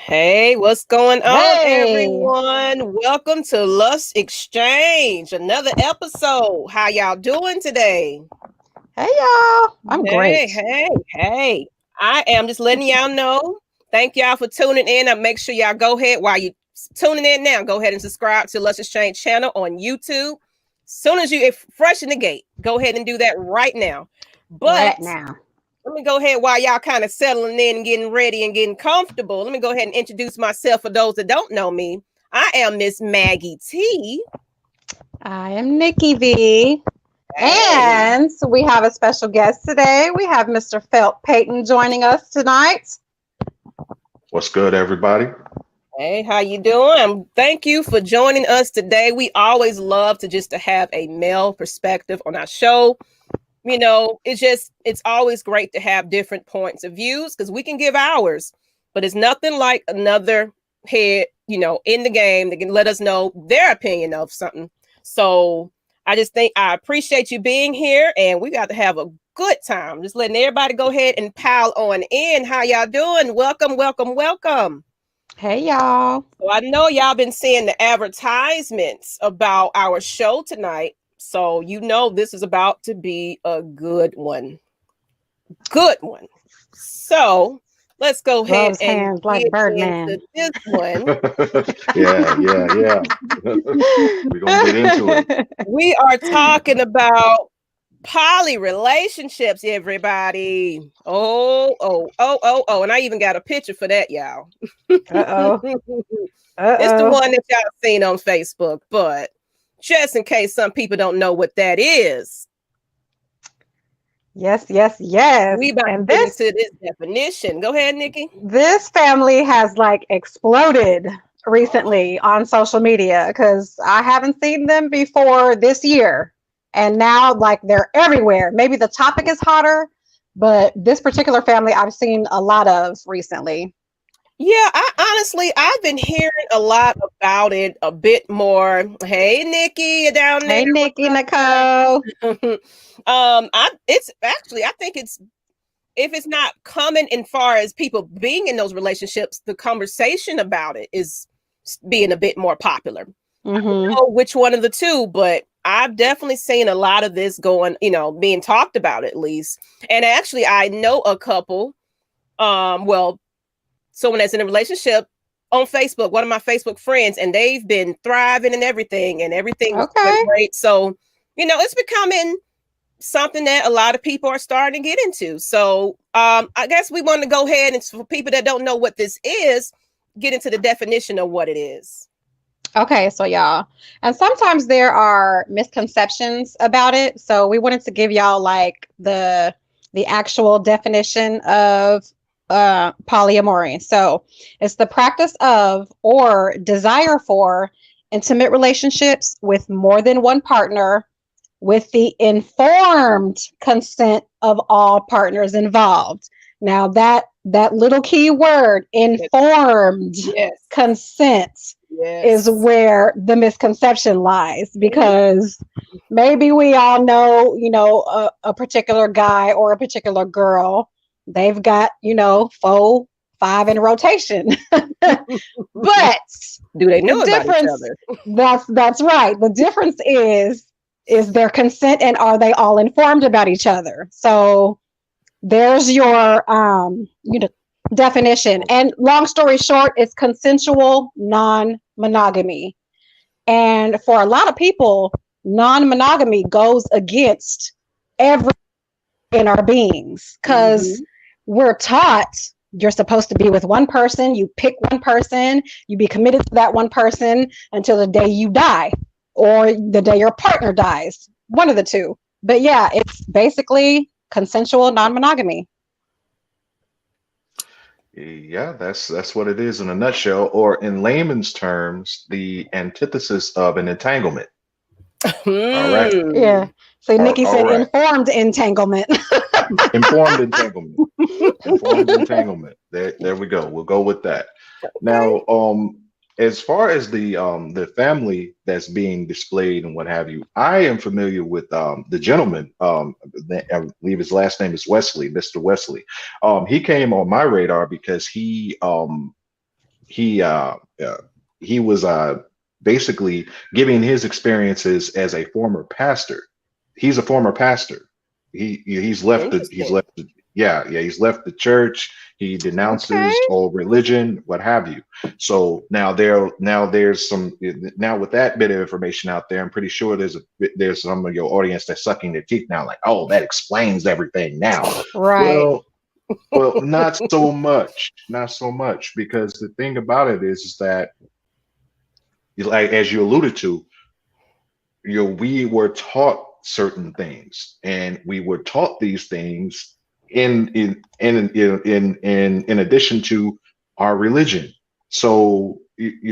Hey, what's going on, Hey, everyone? Welcome to Lush Exchange, another episode. How y'all doing today? hey y'all. I'm Hey, great. hey, hey. I am just letting y'all know. Thank y'all for tuning in. And make sure y'all go ahead while you tuning in now. Go ahead and subscribe to Lush Exchange channel on YouTube. Soon as you if fresh in the gate, go ahead and do that right now. Right But now. let me go ahead while y'all kind of settling in and getting ready and getting comfortable. Let me go ahead and introduce myself for those that don't know me. I am Miss Maggie T. I am Nikki V. Hey, And we have a special guest today. We have Mr. Phelp Payton joining us tonight. What's good, everybody? hey, how you doing? Thank you for joining us today. We always love to have a male perspective on our show. It's always great to have different points of views because we can give ours, but it's nothing like another head, in the game that can let us know their opinion of something. So I just think I appreciate you being here, and we got to have a good time. Just letting everybody go ahead and pile on in. How y'all doing? Welcome, welcome, welcome. Hey y'all. So I know y'all been seeing the advertisements about our show tonight. So this is about to be a good one. Good one. So let's go ahead Gloves and hands like get Birdman. into this one. Yeah. We're gonna get into it. We are talking about poly relationships, everybody. Oh. And I even got a picture for that, y'all. Uh-oh. It's the Uh-oh. one that y'all seen on Facebook, but just in case some people don't know what that is, Yes, yes, yes. we about to And get this into this definition. Go ahead, Nikki. this family has like exploded recently on social media because I haven't seen them before this year. And now, like, they're everywhere. Maybe the topic is hotter, but this particular family I've seen a lot of recently. Yeah, I've been hearing a lot about it a bit more. Hey, Nikki, you down there? Hey, Nikki, Nicole. I think it's if it's not common in far as people being in those relationships, the conversation about it is being a bit more popular. Mm-hmm. Know which one of the two, but I've definitely seen a lot of this going, being talked about at least. And actually, I know a couple. Well, someone that's in a relationship on Facebook, one of my Facebook friends, and they've been thriving and everything is going Okay. great. So, it's becoming something that a lot of people are starting to get into. So, I guess we want to go ahead and for people that don't know what this is, get into the definition of what it is. Okay, so y'all, and sometimes there are misconceptions about it. So we wanted to give y'all like the actual definition of polyamory. So it's the practice of or desire for intimate relationships with more than one partner with the informed consent of all partners involved. Now that little key word, informed Yes. consent, is Yes. where the misconception lies Mhm. because maybe we all know, a particular guy or a particular girl, they've got, four, five in rotation. But Do they the know about each difference, other? that's right. The difference is their consent and are they all informed about each other? So there's your definition. And long story short, it's consensual non-monogamy. And for a lot of people, non-monogamy goes against every in our beings because Mm-hmm. we're taught you're supposed to be with one person, you pick one person, you be committed to that one person until the day you die or the day your partner dies, one of the two. But yeah, it's basically consensual non-monogamy. Yeah, that's what it is in a nutshell, or in layman's terms, the antithesis of an entanglement. All right, Yeah. Hmm. So Nikki all said right. informed entanglement. Informed entanglement. Informed entanglement. There we go. We'll go with that. Okay. Now, as far as the family that's being displayed and what have you, I am familiar with the gentleman. I believe his last name is Wesley, Mr. Wesley. He came on my radar because he was basically giving his experiences as a former pastor. He's a former pastor. He's left Interesting. he's left the church. He denounces Okay. all religion, what have you. So there's some, now with that bit of information out there, I'm pretty sure there's some of your audience that's sucking their teeth now, like, oh, that explains everything now. Right. Well, not so much, because the thing about it is that, like as you alluded to, we were taught certain things, and we were taught these things in addition to our religion. So if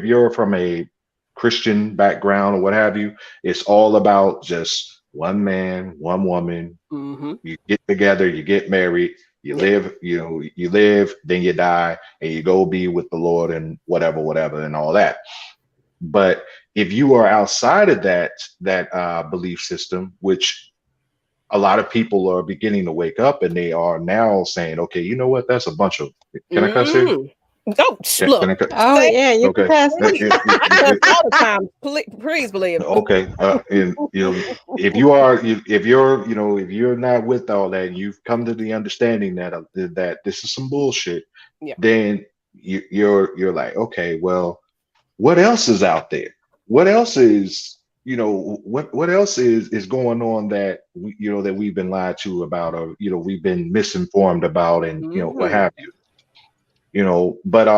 you're from a Christian background or what have you, it's all about just one man, one woman. Mm-hmm. You get together, you get married, you Yep. live, you live, then you die, and you go be with the Lord and whatever, and all that. But if you are outside of that belief system, which a lot of people are beginning to wake up, and they are now saying, okay, you know what? That's a bunch of. Can I cuss here? Oh, look. Can I cuss? Oh yeah, you Okay. can cuss. I cuss all the time. Please believe it. Okay. And if you're not with all that, and you've come to the understanding that this is some bullshit, Yeah. then you're like, okay, well, what else is out there? What else is, what else is going on that that we've been lied to about, or we've been misinformed about, and what have you. But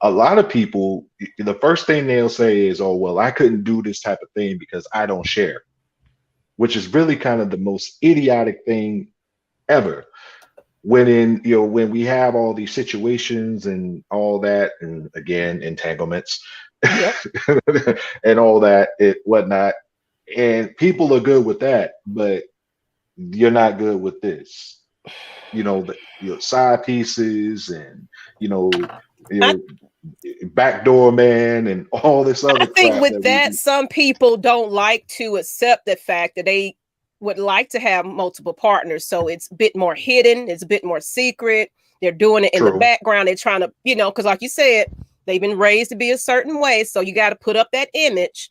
a lot of people, the first thing they'll say is, oh, well, I couldn't do this type of thing because I don't share, which is really kind of the most idiotic thing ever. When we have all these situations and all that, and again, entanglements, Yep. and all that, whatnot, and people are good with that, but you're not good with this. Side pieces, and I, backdoor man, and all this I other think crap with that, some people don't like to accept the fact that they would like to have multiple partners. So it's a bit more hidden. It's a bit more secret. They're doing it in the True. background. They're trying to, because like you said, they've been raised to be a certain way. So you got to put up that image.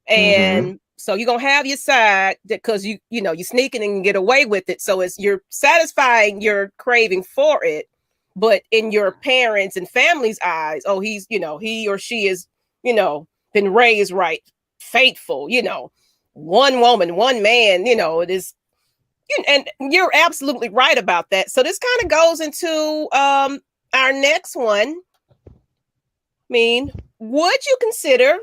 And so you're going to have your side because you're sneaking and get away with it. So you're satisfying your craving for it. But in your parents' and family's eyes, oh, he's, he or she is, been raised right, faithful, one woman, one man, it is. And you're absolutely right about that. So this kind of goes into our next one. I mean, would you consider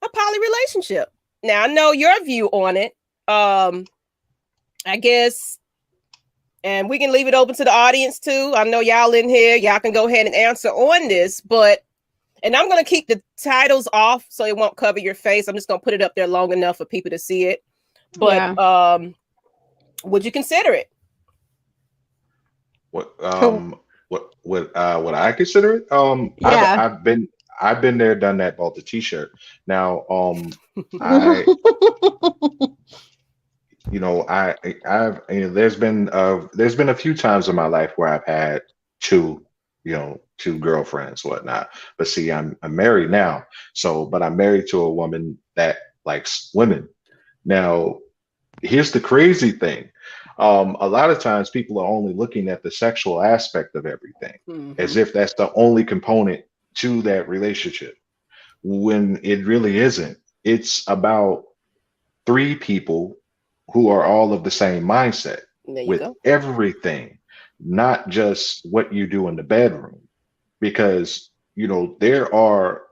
a poly relationship? Now, I know your view on it. I guess, and we can leave it open to the audience too. I know y'all in here. Y'all can go ahead and answer on this, and I'm going to keep the titles off so it won't cover your face. I'm just going to put it up there long enough for people to see it. But would you consider it? What I consider it? Yeah. I've been there, done that, bought the t-shirt. Now, there's been a few times in my life where I've had two girlfriends, whatnot. But see, I'm married now. But I'm married to a woman that likes women. Now, here's the crazy thing. A lot of times people are only looking at the sexual aspect of everything, as if that's the only component to that relationship, when it really isn't. It's about three people who are all of the same mindset with everything, not just what you do in the bedroom. Because there are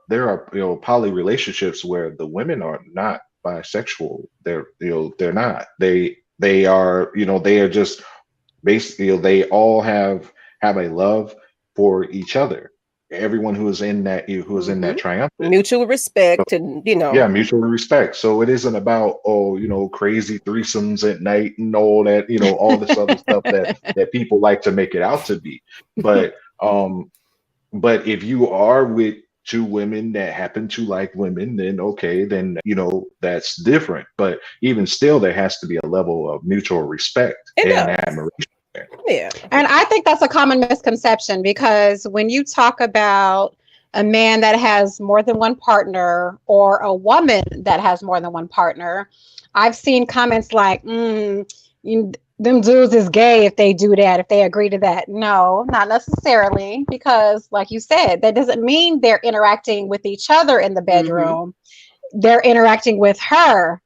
poly relationships where the women are not bisexual. They're not. They are just basically, they all have a love for each other. Everyone who is in that triumvirate, mutual respect, and yeah, mutual respect. So it isn't about crazy threesomes at night and all that, all this other stuff that people like to make it out to be. But if you are with two women that happen to like women, then okay, then that's different. But even still, there has to be a level of mutual respect and admiration there. Yeah. And I think that's a common misconception because when you talk about a man that has more than one partner or a woman that has more than one partner, I've seen comments like, them dudes is gay if they do that, if they agree to that. No, not necessarily, because like you said, that doesn't mean they're interacting with each other in the bedroom. They're interacting with her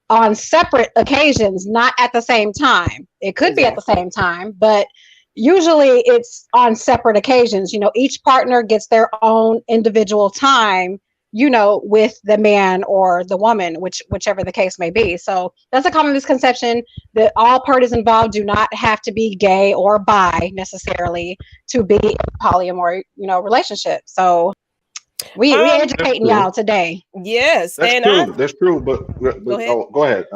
on separate occasions, not at the same time. It could be at the same time, but usually it's on separate occasions. Each partner gets their own individual time, with the man or the woman, whichever the case may be. So that's a common misconception that all parties involved do not have to be gay or bi necessarily to be in a polyamorous, relationship. So we educating y'all today. Yes, that's and true. That's true. But go ahead. Oh, go ahead.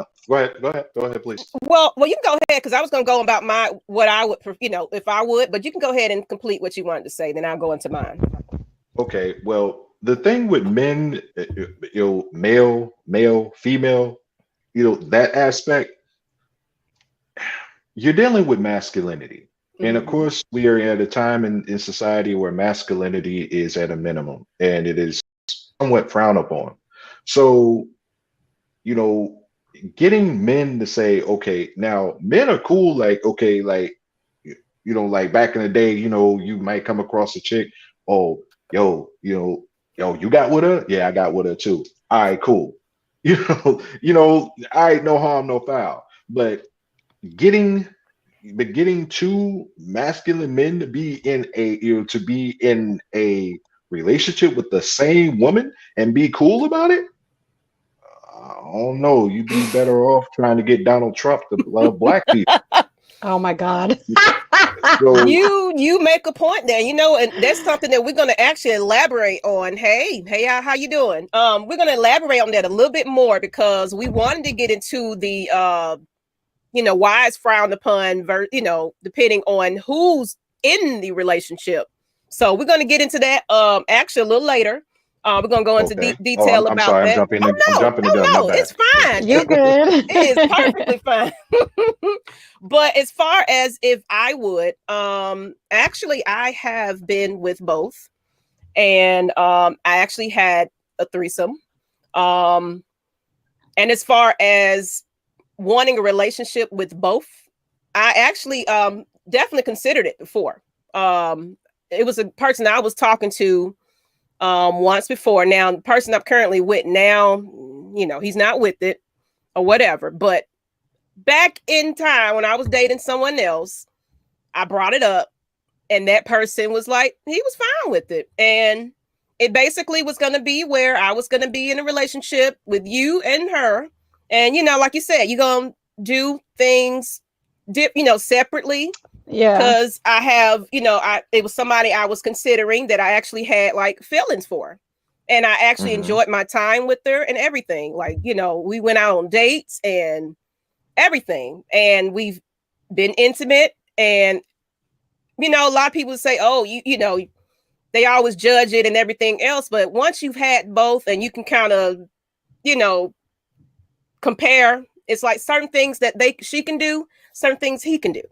Go ahead, please. Well, you can go ahead because I was going to go about what I would, if I would. But you can go ahead and complete what you wanted to say. Then I'll go into mine. Okay. Well, the thing with men, male, female, that aspect, you're dealing with masculinity. And of course, we are at a time in society where masculinity is at a minimum and it is somewhat frowned upon. So, getting men to say, okay, now men are cool, like, okay, like, like back in the day, you might come across a chick, oh, yo, you got with her? Yeah, I got with her too. All right, cool. All right, no harm, no foul. But getting two masculine men to be in a relationship with the same woman and be cool about it, I don't know. You'd be better off trying to get Donald Trump to love black people. Oh my God. So, you make a point there, and that's something that we're going to actually elaborate on. Hey, how you doing? We're going to elaborate on that a little bit more because we wanted to get into the why it's frowned upon, depending on who's in the relationship. So we're going to get into that actually a little later. We're going to go into detail I'm about sorry, that. I'm jumping the gun. No, it's fine. You're good. It is perfectly fine. But as far as if I would, actually, I have been with both. And I actually had a threesome. And as far as wanting a relationship with both, I actually definitely considered it before. It was a person I was talking to once before. Now, the person I'm currently with now, he's not with it or whatever. But back in time when I was dating someone else, I brought it up and that person was like, he was fine with it. And it basically was going to be where I was going to be in a relationship with you and her. And, like you said, you're going to do things, separately. Yeah. Because I have, it was somebody I was considering that I actually had like feelings for. And I actually enjoyed my time with her and everything. Like, we went out on dates and everything. And we've been intimate. And, a lot of people say, oh, they always judge it and everything else. But once you've had both and you can kind of, compare, it's like certain things that she can do, certain things he can do.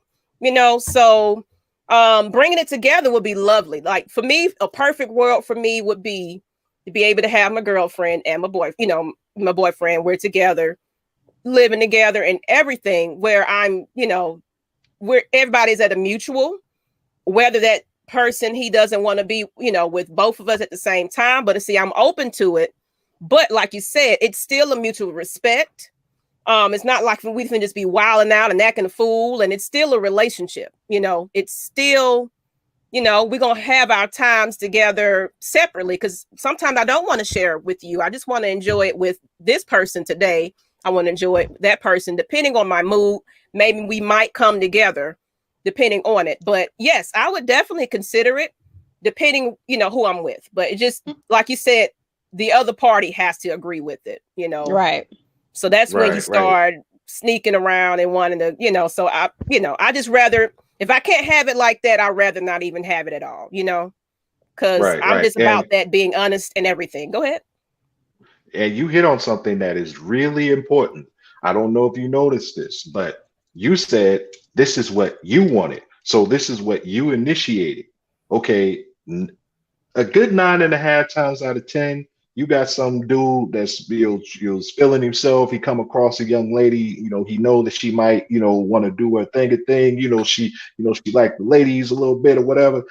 So bringing it together would be lovely. Like for me, a perfect world for me would be to be able to have my girlfriend and my my boyfriend. We're together, living together and everything where I'm, where everybody's at a mutual, whether that person, he doesn't want to be, with both of us at the same time, but see, I'm open to it. But like you said, it's still a mutual respect. It's not like we can just be wilding out and acting a fool, and it's still a relationship. It's still, we're going to have our times together separately because sometimes I don't want to share with you. I just want to enjoy it with this person today. I want to enjoy it with that person, depending on my mood. Maybe we might come together depending on it. But yes, I would definitely consider it depending, who I'm with. But it just, like you said, the other party has to agree with it, Right. So that's when you start sneaking around and wanting to, so I just rather, if I can't have it like that, I'd rather not even have it at all, because I'm just about that being honest and everything. Go ahead. And you hit on something that is really important. I don't know if you noticed this, but you said this is what you wanted. So this is what you initiated. Okay, a good 9.5 times out of 10, you got some dude that's feeling himself. He come across a young lady, he know that she might, want to do her thing. She like the ladies a little bit or whatever.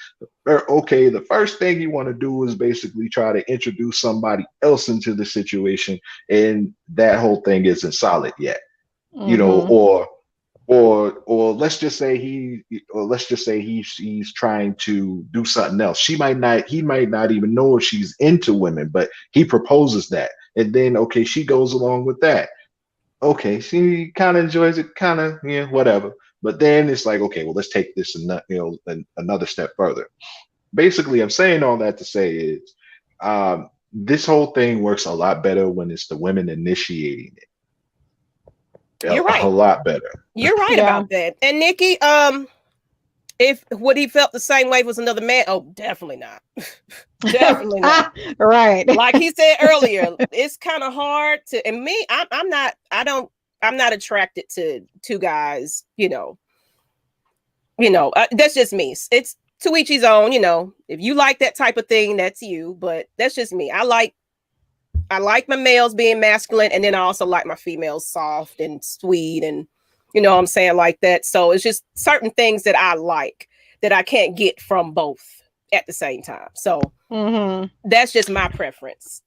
Okay, the first thing you want to do is basically try to introduce somebody else into the situation, and that whole thing isn't solid yet. Mm-hmm. Or let's just say he's trying to do something else. He might not even know if she's into women, but he proposes that, and then okay, she goes along with that. Okay, she kind of enjoys it, kind of, yeah, whatever. But then it's like, okay, well, let's take this another step further. Basically, I'm saying all that to say is, this whole thing works a lot better when it's the women initiating it. You're A right. lot better. You're right Yeah. about that. And Nikki, if what he felt the same way was another man, oh, definitely not. Definitely not. Right. Like he said earlier, it's kind of hard to. And me, I'm not attracted to two guys. That's just me. It's to each his own. If you like that type of thing, that's you. But that's just me. I like my males being masculine, and then I also like my females soft and sweet, and what I'm saying, like that. So it's just certain things that I like that I can't get from both at the same time. So that's just my preference.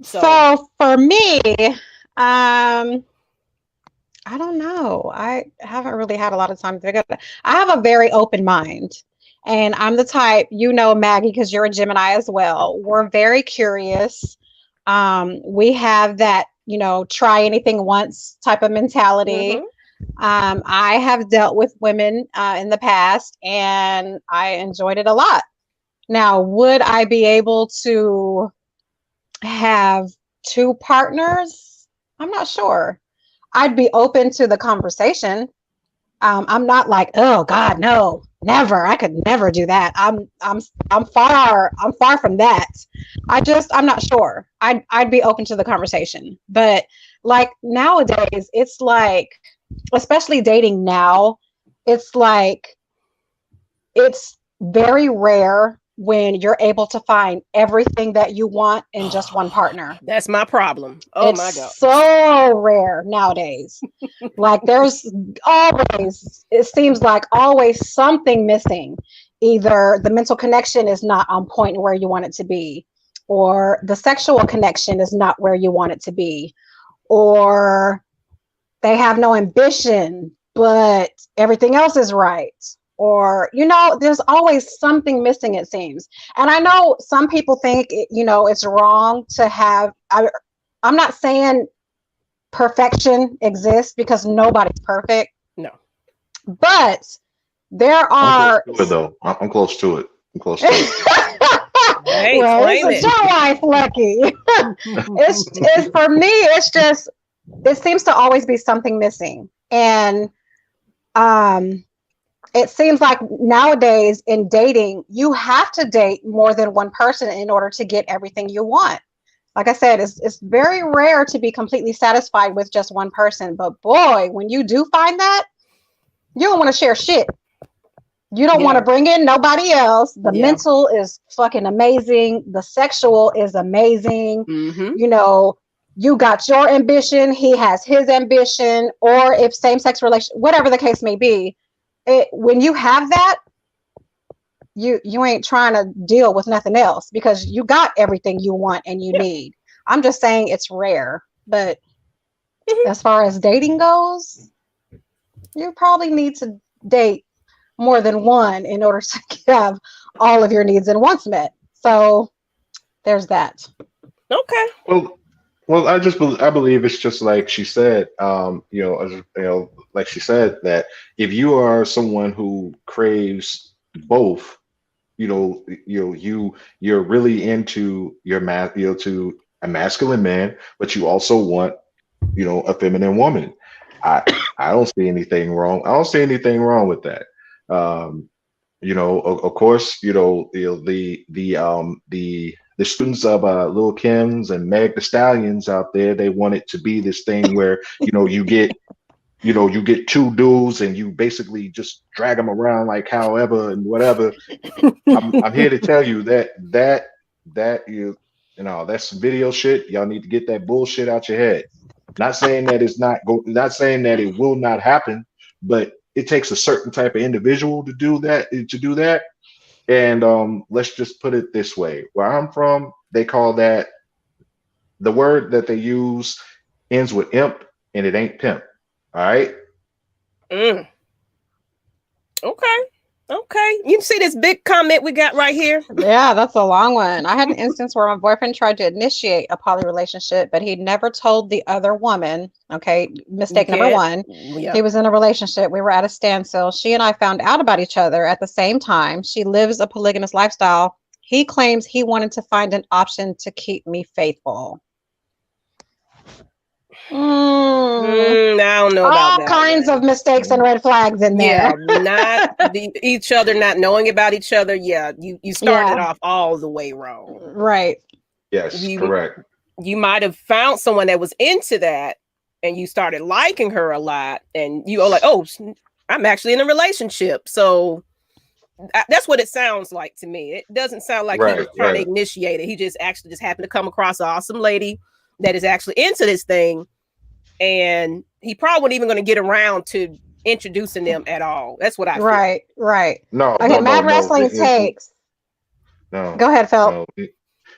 So for me, I don't know. I haven't really had a lot of time to figure it out. I have a very open mind. And I'm the type, Maggie, because you're a Gemini as well. We're very curious. We have that, try anything once type of mentality. I have dealt with women in the past, and I enjoyed it a lot. Now, would I be able to have two partners? I'm not sure. I'd be open to the conversation. I'm not like, oh God, no, never. I could never do that. I'm far from that. I'm not sure. I'd be open to the conversation. But like nowadays, it's like, especially dating now, it's like it's very rare when you're able to find everything that you want in just one partner. That's my problem. Oh it's my God. So rare nowadays. Like there's always, it seems like always something missing. Either the mental connection is not on point where you want it to be, or the sexual connection is not where you want it to be, or they have no ambition, but everything else is right. Or, there's always something missing, it seems. And I know some people think, it's wrong to have, I'm not saying perfection exists because nobody's perfect. No. But there are. I'm close to it. I'm close to it. Hey, well, it's your wife, Lucky. it's for me, it's just, it seems to always be something missing. And, it seems like nowadays in dating, you have to date more than one person in order to get everything you want. Like I said, it's very rare to be completely satisfied with just one person. But boy, when you do find that, you don't want to share shit. You don't want to bring in nobody else. The mental is fucking amazing. The sexual is amazing. You got your ambition. He has his ambition. Or if same-sex relation, whatever the case may be, when you have that, you ain't trying to deal with nothing else because you got everything you want and you need. I'm just saying it's rare, but as far as dating goes, you probably need to date more than one in order to have all of your needs and wants met. So there's that. Okay. Well, I believe it's just like she said, like she said, that if you are someone who craves both, you're really into to a masculine man, but you also want, a feminine woman. I don't see anything wrong. I don't see anything wrong with that. Of course, the students of Lil Kim's and Meg the Stallions out there, they want it to be this thing where you get you get two dudes and you basically just drag them around like however and whatever. I'm here to tell you that that's video shit. Y'all need to get that bullshit out your head. Not saying that not saying that it will not happen, but it takes a certain type of individual to do that. And let's just put it this way. Where I'm from, they call that, the word that they use ends with imp and it ain't pimp. All right. Mm. Okay. You see this big comment we got right here? Yeah, that's a long one. I had an instance where my boyfriend tried to initiate a poly relationship, but he never told the other woman. Okay, mistake number one. Yep. He was in a relationship. We were at a standstill. She and I found out about each other at the same time. She lives a polygamous lifestyle. He claims he wanted to find an option to keep me faithful. I don't know about all that. kinds of mistakes and red flags in there. Yeah, each other not knowing about each other. Yeah, you started off all the way wrong. Right. Yes, correct. You might have found someone that was into that and you started liking her a lot and you are like, oh, I'm actually in a relationship. So that's what it sounds like to me. It doesn't sound like he was trying to initiate it. He just happened to come across an awesome lady that is actually into this thing. And he probably wasn't even going to get around to introducing them at all. That's what I feel. Right. No. Okay, Mad Wrestling takes. No. Go ahead, Phelp.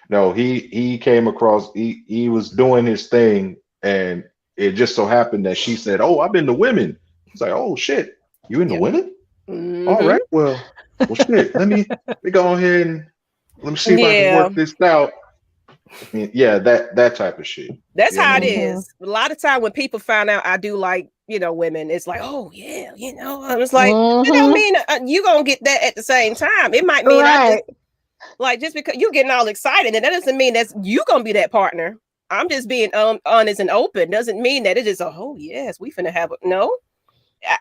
No, he came across, he was doing his thing, and it just so happened that she said, "Oh, I'm into women." It's like, "Oh shit, you into women?" Mm-hmm. All right, well shit. Let me go ahead and let me see if I can work this out. I mean, yeah, that type of shit. That's how it is. A lot of time when people find out I do like, women, it's like, oh yeah, I was like, it don't mean you gonna get that at the same time. It might mean just because you getting all excited, and that doesn't mean that's you gonna be that partner. I'm just being honest and open. Doesn't mean that it is oh yes, we finna have no.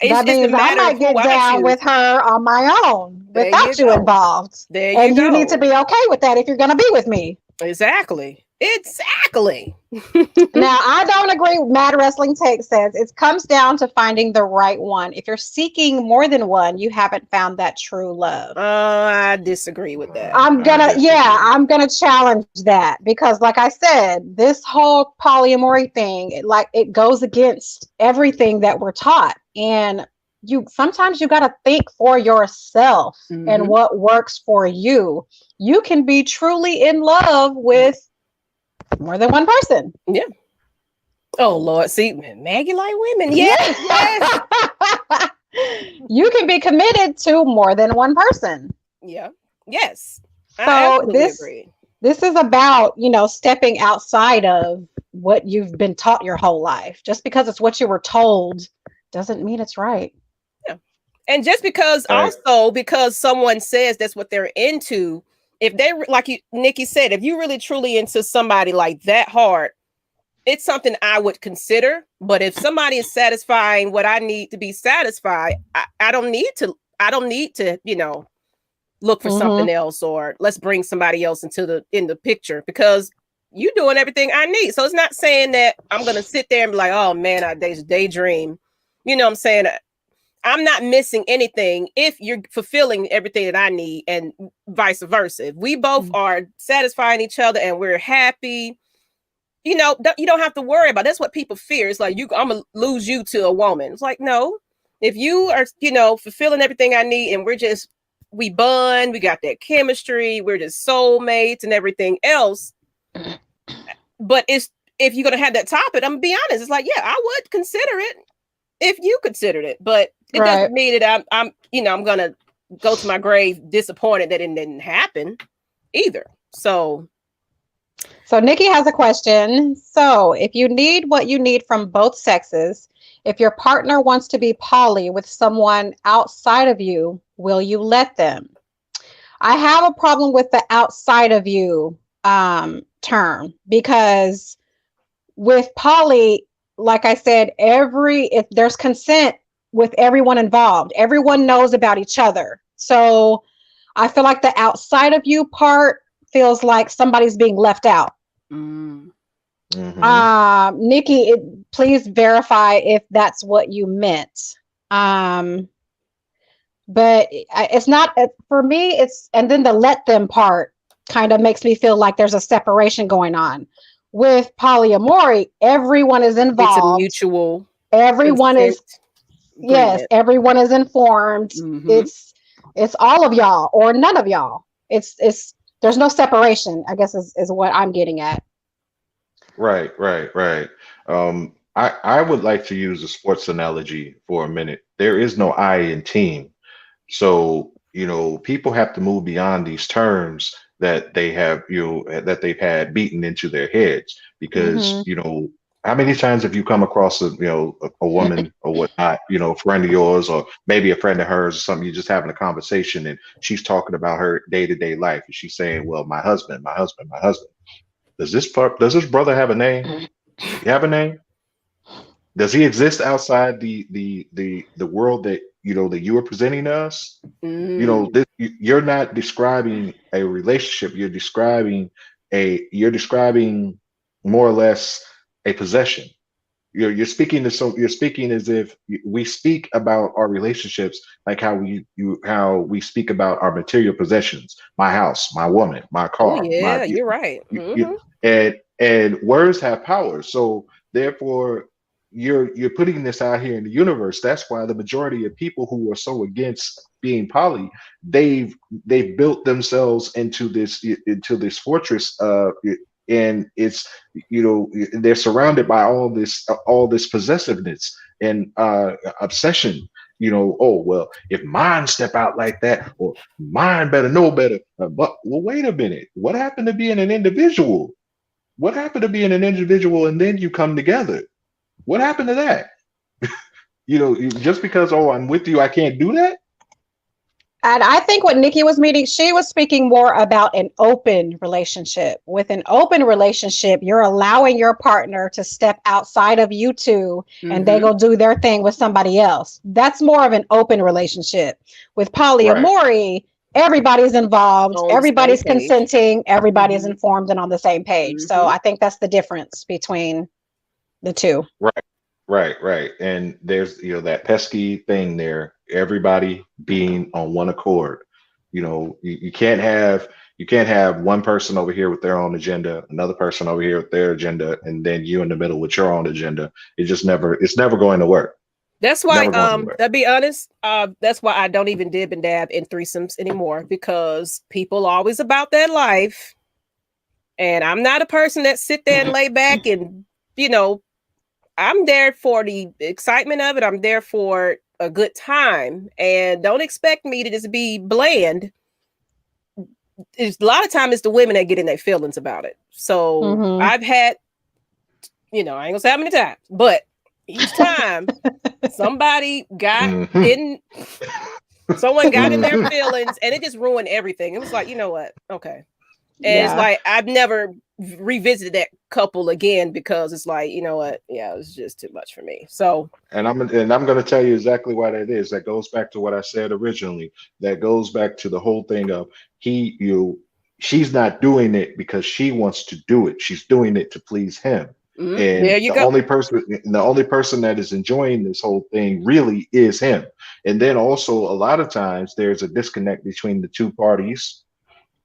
That means I might get down with her on my own without you involved. And you need to be okay with that if you're gonna be with me. Exactly. Now, I don't agree with Mad Wrestling Take says it comes down to finding the right one. If you're seeking more than one, you haven't found that true love. I disagree with that. I'm gonna challenge that because, like I said, this whole polyamory thing, it goes against everything that we're taught. And sometimes you got to think for yourself and what works for you. You can be truly in love with more than one person. Yeah. Oh Lord, see, Maggie like women. Yes. You can be committed to more than one person. Yeah. Yes. So this is about, stepping outside of what you've been taught your whole life. Just because it's what you were told doesn't mean it's right. Yeah. And just because because someone says that's what they're into, if they like Nikki said, if you really truly into somebody like that hard, it's something I would consider. But if somebody is satisfying what I need to be satisfied, I don't need to look for something else, or let's bring somebody else in the picture, because you doing everything I need. So it's not saying that I'm gonna sit there and be like, oh man, I daydream. You know what I'm saying? I'm not missing anything if you're fulfilling everything that I need, and vice versa. If we both are satisfying each other and we're happy, you don't have to worry about it. That's what people fear. It's like, I'm gonna lose you to a woman. It's like, no, if you are, fulfilling everything I need, and we bond, we got that chemistry, we're just soulmates and everything else. But if you're gonna have that topic, I'm gonna be honest. It's like, yeah, I would consider it if you considered it, but it doesn't mean that I'm gonna go to my grave disappointed that it didn't happen either. So Nikki has a question. So if you need what you need from both sexes, if your partner wants to be poly with someone outside of you, will you let them? I have a problem with the outside of you term, because with poly, like I said, if there's consent with everyone involved, everyone knows about each other. So I feel like the outside of you part feels like somebody's being left out. Mm-hmm. Nikki, please verify if that's what you meant. But it's not for me. It's and then the let them part kind of makes me feel like there's a separation going on. With polyamory, everyone is It's a involved. mutual Everyone consent is yes, agreement. everyone is informed. Mm-hmm. It's all of y'all or none of y'all. It's there's no separation, I guess is what I'm getting at. Right, right, right. I would like to use a sports analogy for a minute. There is no I in team. So, people have to move beyond these terms that they have, that they've had beaten into their heads because, Mm-hmm. how many times have you come across a woman or whatnot, a friend of yours or maybe a friend of hers or something, you're just having a conversation and she's talking about her day-to-day life and she's saying, well, my husband, my husband, my husband. Does this brother have a name? You have a name? Does he exist outside the world that that you are presenting to us? Mm. You're not describing a relationship. You're describing more or less a possession. You're speaking as if we speak about our relationships like how we speak about our material possessions, my house, my woman, my Oh car, my yeah, you're right. Mm-hmm. and words have power. So therefore you're putting this out here in the universe. That's why the majority of people who are so against being poly, they've built themselves into this fortress, and it's they're surrounded by all this possessiveness and obsession. Oh well, if mine step out like that, or mine better know better. But well, wait a minute, what happened to being an individual? What happened to being an individual and then you come together? What happened to that? Just because, oh, I'm with you, I can't do that. And I think what Nikki was meaning, she was speaking more about an open relationship. With an open relationship, you're allowing your partner to step outside of you two and they Mm-hmm. go do their thing with somebody else. That's more of an open relationship. With Right. polyamory, everybody's involved, On the same everybody's page. consenting, everybody is Mm-hmm. informed and on the same page. So Mm-hmm. I think that's the difference between the two. Right. Right. Right. And there's that pesky thing there. Everybody being on one accord. You can't have one person over here with their own agenda, another person over here with their agenda, and then you in the middle with your own agenda. It's never going to work. That's why, Never going to work. to be honest, that's why I don't even dib and dab in threesomes anymore because people are always about their life. And I'm not a person that sit there and lay back and, you know, I'm there for the excitement of it. I'm there for a good time. And don't expect me to just be bland. It's, a lot of time it's the women that get in their feelings about it. So Mm-hmm. I've had, I ain't gonna say how many times, but each time somebody got Mhm. in someone got in their Mhm. feelings and it just ruined everything. It was like, you know what? Okay. And it's Yeah. like I've never revisited that couple again because it's like, you know what? Yeah, it was just too much for me. So And I'm going to tell you exactly why that is. That goes back to what I said originally. That goes back to the whole thing of she's not doing it because she wants to do it. She's doing it to please him. And there you the go. only person that is enjoying this whole thing really is him. And then also a lot of times there's a disconnect between the two parties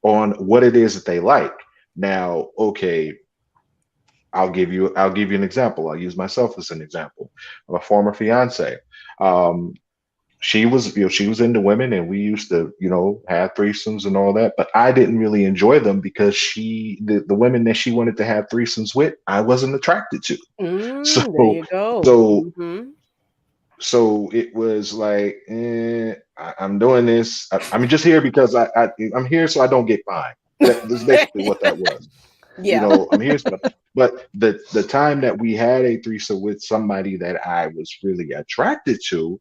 on what it is that they like. Now, okay, I'll give you an example. I'll use myself as an example. I'm a former fiance. Um, she was into women, and we used to have threesomes and all that. But I didn't really enjoy them because the women that she wanted to have threesomes with, I wasn't attracted to. So There you go. so so it was like, I'm doing this. I'm just here because I'm here so I don't get fined. That's basically what that was. Yeah. I'm here, but the time that we had a threesome with somebody that I was really attracted to,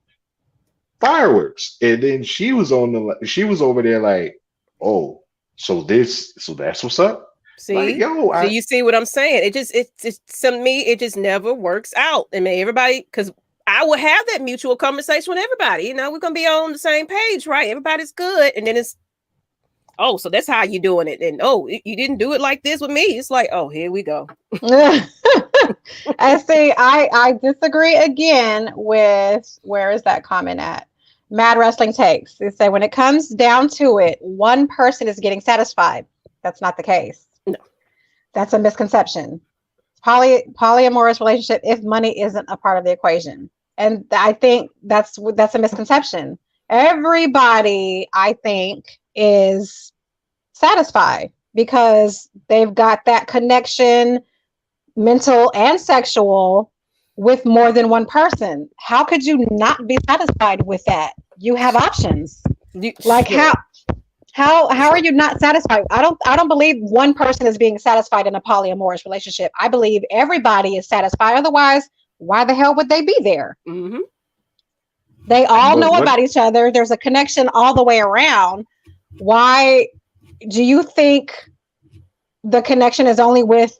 fireworks, and then she was over there like, oh, so that's what's up. Like, See? yo, So you see what I'm saying? It's to me, it just never works out. I mean, everybody, because I will have that mutual conversation with everybody. We're gonna be on the same page, right? Everybody's good, and then it's oh, so that's how you doing it. And oh, you didn't do it like this with me. It's like, oh, here we go. I see. I disagree again with, where is that comment at? Mad Wrestling Takes. They say when it comes down to it, one person is getting satisfied. That's not the case. No. That's a misconception. Polyamorous relationship if money isn't a part of the equation. And I think that's a misconception. Everybody, I think, is satisfied because they've got that connection, mental and sexual, with more than one person. How could you not be satisfied with that? You have options. Like how are you not satisfied? I don't believe one person is being satisfied in a polyamorous relationship. I believe everybody is satisfied. Otherwise, why the hell would they be there? Mm-hmm. They all know about each other. There's a connection all the way around. Why do you think the connection is only with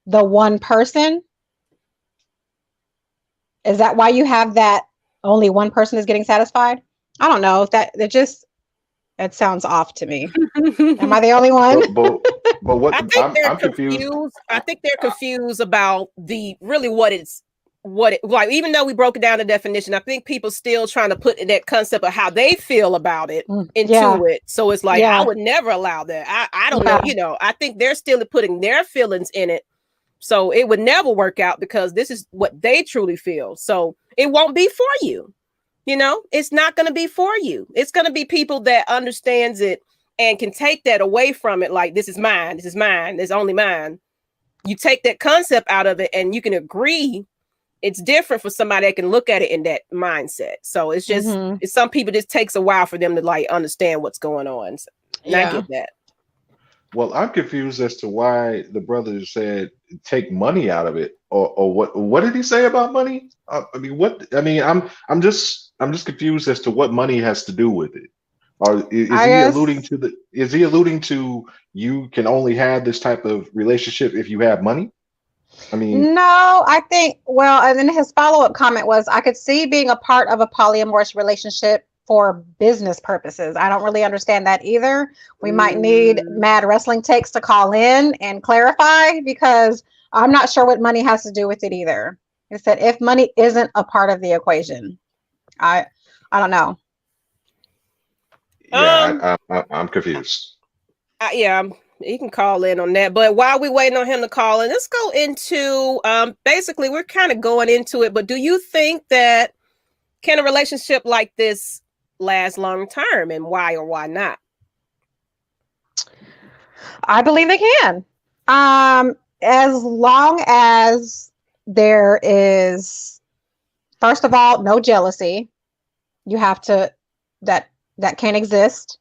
the one person? Is that why you have that only one person is getting satisfied? I don't know. It sounds off to me. Am I the only one? But what I think they're I'm confused. I think they're confused about what it like. Even though we broke it down the definition, I think people still trying to put that concept of how they feel about it into it. So it's like, I would never allow that. I don't know. You know, I think they're still putting their feelings in it. So it would never work out because this is what they truly feel. So it won't be for you. You know, it's not going to be for you. It's going to be people that understands it and can take that away from it. Like, this is mine. This is mine. It's only mine. You take that concept out of it and you can agree. It's different for somebody that can look at it in that mindset. So it's just, it's some people, just takes a while for them to like understand what's going on. So, and I get that. Well, I'm confused as to why the brother said take money out of it, or what did he say about money? I'm just confused as to what money has to do with it. Or is he alluding to you can only have this type of relationship if you have money? I mean, no, I think, well, and then his follow-up comment was, I could see being a part of a polyamorous relationship for business purposes. I don't really understand that either. We might need Mad Wrestling Takes to call in and clarify, because I'm not sure what money has to do with it either. He said if money isn't a part of the equation. I don't know. Yeah, I'm confused. You can call in on that. But while we're waiting on him to call in, let's go into basically we're kind of going into it. But do you think that can a relationship like this last long term, and why or why not? I believe they can. As long as there is, first of all, no jealousy. You have to, that can't exist.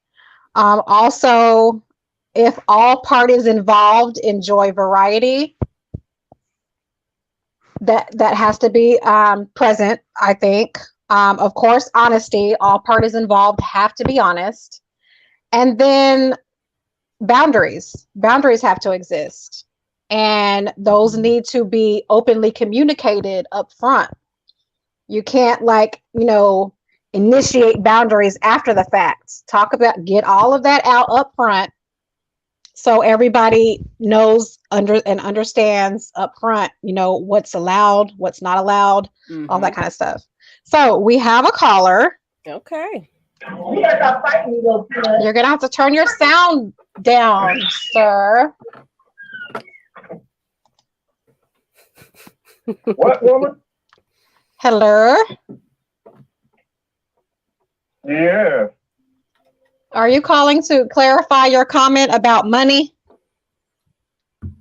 Also, if all parties involved enjoy variety, that has to be present, I think. Of course, honesty. All parties involved have to be honest. And then boundaries have to exist. And those need to be openly communicated up front. You can't initiate boundaries after the fact. Get all of that out up front, so everybody knows and understands up front, what's allowed, what's not allowed, all that kind of stuff. So we have a caller. Okay. You're gonna have to turn your sound down, sir. What woman? Hello. Yeah. Are you calling to clarify your comment about money?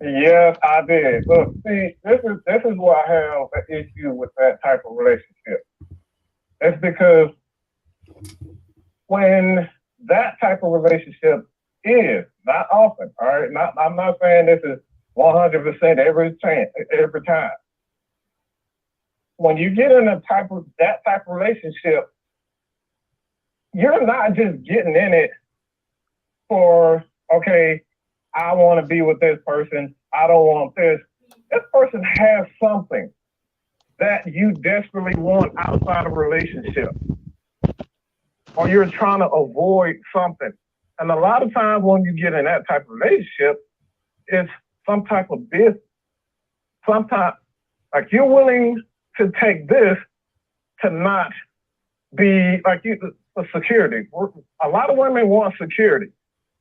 Yes, I did. Look, see, this is why I have an issue with that type of relationship. It's because when that type of relationship is, not often, all right? I'm not saying this is 100% every time. When you get in that type of relationship, you're not just getting in it for, okay, I want to be with this person. I don't want this. This person has something that you desperately want outside of a relationship. Or you're trying to avoid something. And a lot of times when you get in that type of relationship, it's some type of business. Sometimes, like you're willing to take this to not be like you for security. A lot of women want security,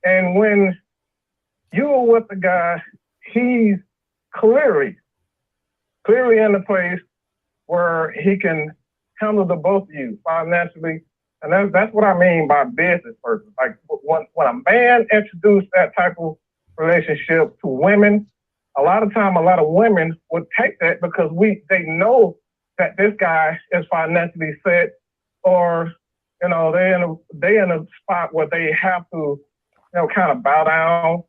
and when you're with a guy, he's clearly in a place where he can handle the both of you financially. And that's what I mean by business person. Like when a man introduced that type of relationship to women, a lot of women would take that because they know that this guy is financially set, or you know they in a spot where they have to kind of bow down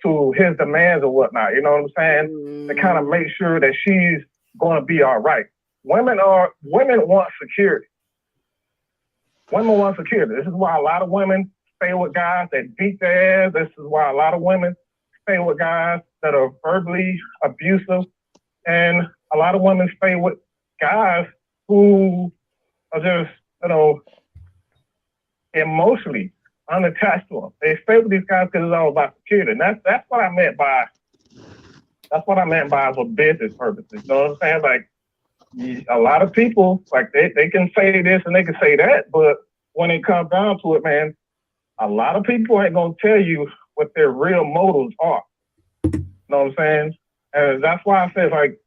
to his demands or whatnot. You know what I'm saying? To kind of make sure that she's going to be all right. Women want security. Women want security. This is why a lot of women stay with guys that beat their ass. This is why a lot of women stay with guys that are verbally abusive. And a lot of women stay with guys who are just, emotionally unattached to them. They stay with these guys because it's all about security. And that's what I meant by for business purposes. You know what I'm saying? Like, a lot of people, like they can say this and they can say that, but when it comes down to it, man, a lot of people ain't gonna tell you what their real motives are. You know what I'm saying? And that's why I said, like,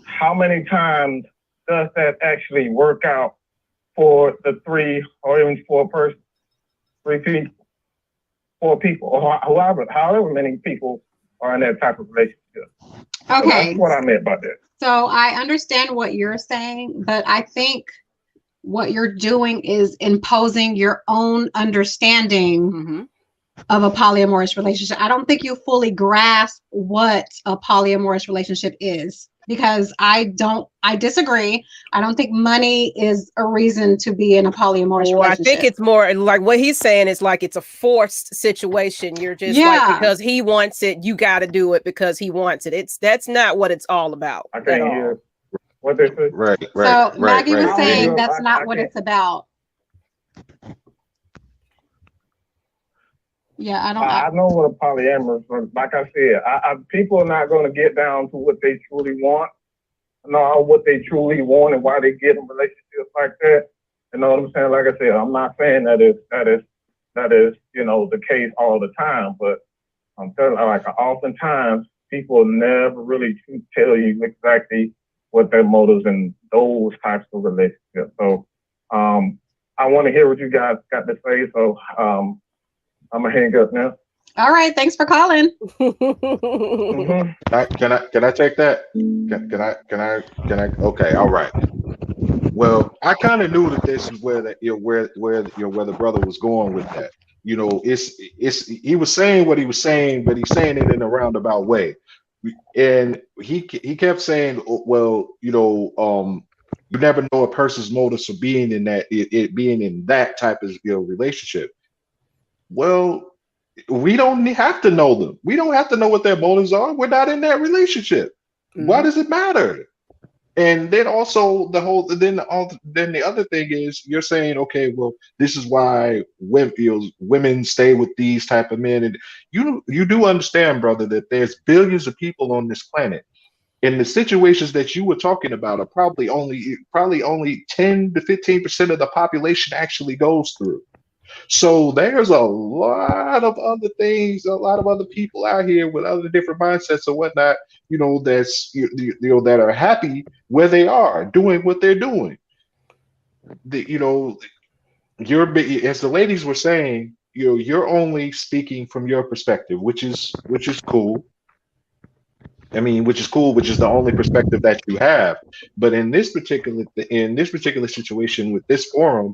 how many times does that actually work out for the three or even four people, or however many people are in that type of relationship? Okay. So that's what I meant by that. So I understand what you're saying, but I think what you're doing is imposing your own understanding of a polyamorous relationship. I don't think you fully grasp what a polyamorous relationship is, because I disagree. I don't think money is a reason to be in a polyamorous relationship. I think it's more like what he's saying is like it's a forced situation. You're just like, because he wants it, you got to do it because he wants it. That's not what it's all about. I can't hear what they say. Right. So Maggie was saying that's not what it's about. Yeah, I know what a polyamorous, like I said, people are not going to get down to what they truly want, what they truly want and why they get in relationships like that. You know what I'm saying? Like I said, I'm not saying that is the case all the time, but I'm telling you, like, oftentimes people never really tell you exactly what their motives in those types of relationships. So I want to hear what you guys got to say. So I'm gonna hang up now. All right, thanks for calling. Can I take that? Can I? Okay, all right. Well, I kind of knew that this is where the brother was going with that. He was saying what he was saying, but he's saying it in a roundabout way. And he kept saying, well, you never know a person's motives for being in that being in that type of relationship. Well, we don't have to know them. We don't have to know what their motives are. We're not in that relationship. Why does it matter? And then also then the other thing is you're saying, okay, well, this is why women stay with these type of men, and you do understand, brother, that there's billions of people on this planet, and the situations that you were talking about are probably only 10 to 15% of the population actually goes through. So there's a lot of other things, a lot of other people out here with other different mindsets or whatnot, that are happy where they are, doing what they're doing. As the ladies were saying, you're only speaking from your perspective, which is cool. I mean, which is cool, which is the only perspective that you have. But in this particular situation with this forum,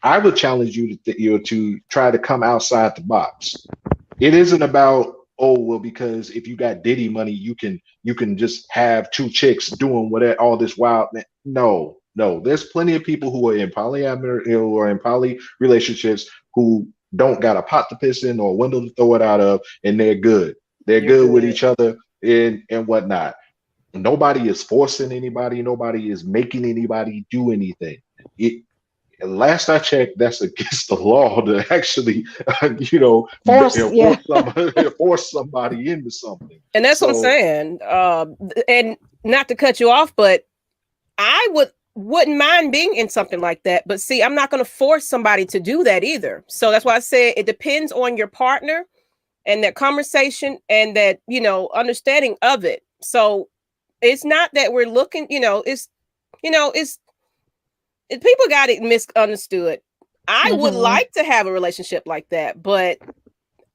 I would challenge you to try to come outside the box. It isn't about, because if you got Diddy money, you can just have two chicks doing all this wild. No, there's plenty of people who are in polyamory or in poly relationships who don't got a pot to piss in or a window to throw it out of, and they're good. They're good with each other and whatnot. Nobody is forcing anybody. Nobody is making anybody do anything. last I checked, that's against the law to actually, Force, yeah. force somebody into something. And that's what I'm So, saying. And not to cut you off, but I wouldn't mind being in something like that. But see, I'm not going to force somebody to do that either. So that's why I say it depends on your partner and that conversation and that, understanding of it. So it's not that we're looking, it's people got it misunderstood. I would like to have a relationship like that, but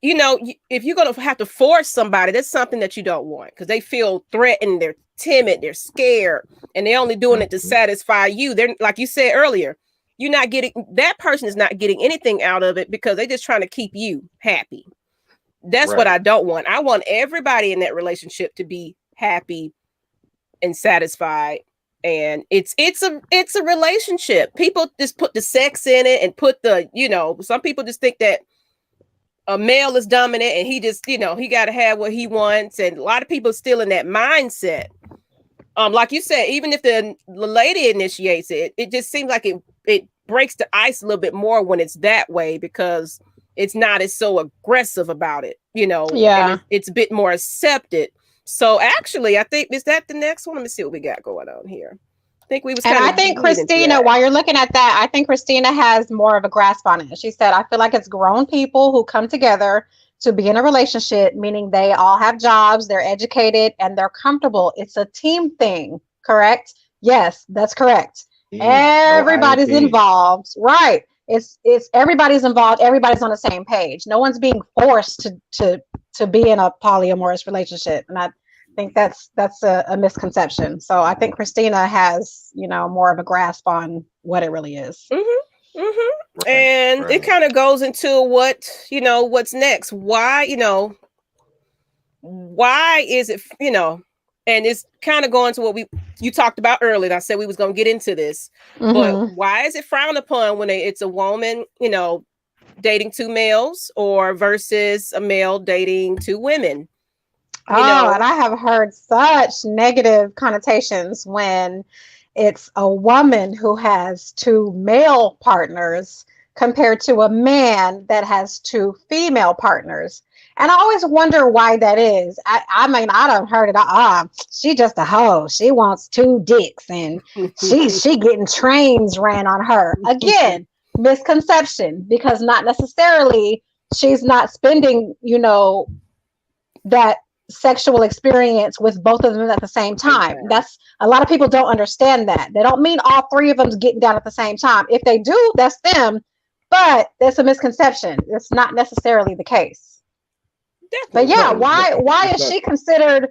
if you're going to have to force somebody, that's something that you don't want because they feel threatened, they're timid, they're scared, and they're only doing it to satisfy you. They're, like you said earlier, that person is not getting anything out of it because they're just trying to keep you happy. That's what I don't want. I want everybody in that relationship to be happy and satisfied. And it's a relationship. People just put the sex in it and put the, some people just think that a male is dominant and he just, he got to have what he wants. And a lot of people still in that mindset. Like you said, even if the lady initiates it, it just seems like it breaks the ice a little bit more when it's that way because it's not as so aggressive about it, Yeah. and it's a bit more accepted. So actually, I think, is that the next one? Let me see what we got going on here. I think we was kind And of I think Christina, while you're looking at that, I think Christina has more of a grasp on it. She said, I feel like it's grown people who come together to be in a relationship, meaning they all have jobs, they're educated, and they're comfortable. It's a team thing, correct? Yes, that's correct. Everybody's involved, right? It's everybody's involved. Everybody's on the same page. No one's being forced to be in a polyamorous relationship, and I think that's a misconception. So I think Christina has more of a grasp on what it really is. And it kind of goes into what's next. Why is it and it's kind of going to what you talked about earlier. I said we was going to get into this, but why is it frowned upon when it's a woman dating two males or versus a male dating two women? And I have heard such negative connotations when it's a woman who has two male partners compared to a man that has two female partners. And I always wonder why that is. I mean, I don't heard it. She just a hoe. She wants two dicks and she getting trains ran on her. Again, misconception, because not necessarily she's not spending, that sexual experience with both of them at the same time. That's a lot of people don't understand that. They don't mean all three of them's getting down at the same time. If they do, that's them. But that's a misconception. It's not necessarily the case. But yeah, why is she considered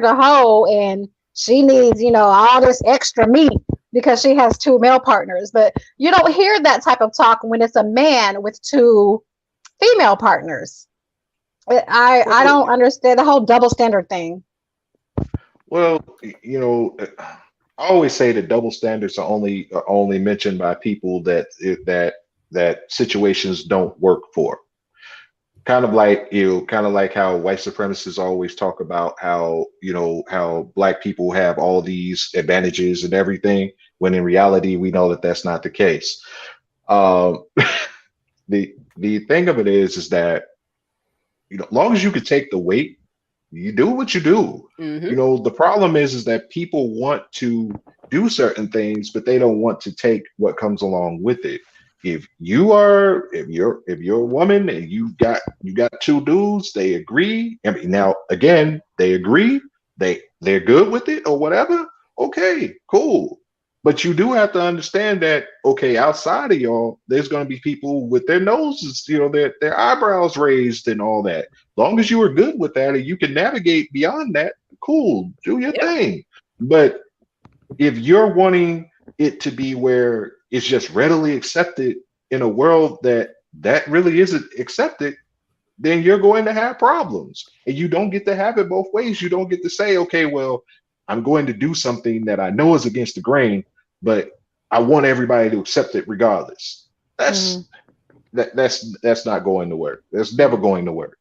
a hoe and she needs, all this extra meat because she has two male partners? But you don't hear that type of talk when it's a man with two female partners. I don't understand the whole double standard thing. Well, I always say that double standards are only mentioned by people that situations don't work for. Kind of like how white supremacists always talk about how black people have all these advantages and everything, when in reality we know that that's not the case. The thing of it is that as long as you could take the weight, you do what you do. The problem is that people want to do certain things, but they don't want to take what comes along with it. If you're a woman and you got two dudes, they agree. I mean, now again, they agree, they're good with it or whatever. Okay, cool. But you do have to understand that, okay, outside of y'all, there's going to be people with their noses, their eyebrows raised and all that. As long as you are good with that and you can navigate beyond that, cool, do your thing. But if you're wanting it to be where it's just readily accepted in a world that really isn't accepted, then you're going to have problems. And you don't get to have it both ways. You don't get to say, okay, well, I'm going to do something that I know is against the grain, but I want everybody to accept it regardless. That's not going to work. That's never going to work.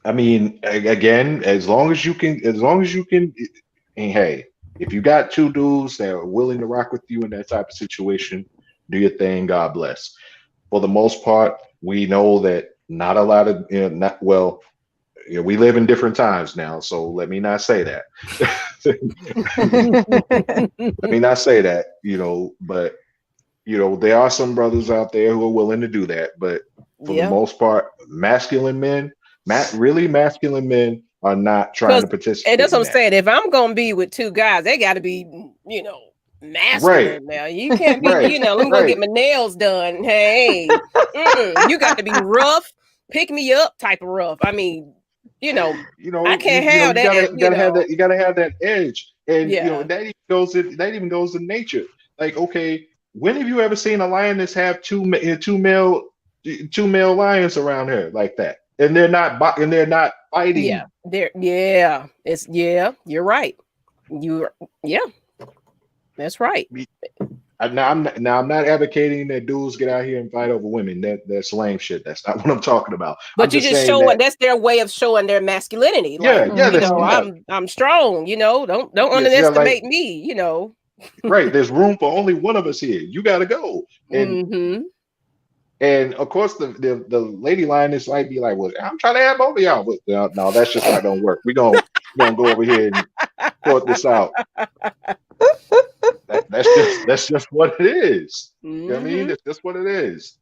I mean, again, as long as you can, and hey, If you got two dudes that are willing to rock with you in that type of situation, do your thing. God bless. For the most part, we know that not a lot of, not well, we live in different times now, so let me not say that. Let me not say that, but there are some brothers out there who are willing to do that, but for the Yeah. most part, masculine men, really masculine men are not trying to participate And that's what in I'm that. saying. If I'm gonna be with two guys, they got to be, Right, masculine. Now you can't be, right, let me go get right. my nails done. Hey, you got to be rough, pick me up type of rough. I mean, I can't have You that. gotta have that. You gotta have that edge, and Yeah, that even goes to nature. Like, okay, when have you ever seen a lioness have two male lions around her like that, and they're not yeah, fighting? You're right. Yeah, that's right. Now I'm not advocating that dudes get out here and fight over women. That's lame shit. That's not what I'm talking about. I'm But you just just saying showing that. that's their way of showing their masculinity. Yeah, Like, yeah, that's Mhm. yeah, I'm strong. Don't yeah, yeah. Like, underestimate me. right. There's room for only one of us here. You gotta go. Mm-hmm. And of course, the lady lioness might be like, "Well, I'm trying to have both of y'all." But no, that's just not gonna work. We gonna go over here and sort this out. That's just what it is. You know what I mean? Mm-hmm. That's just what it is.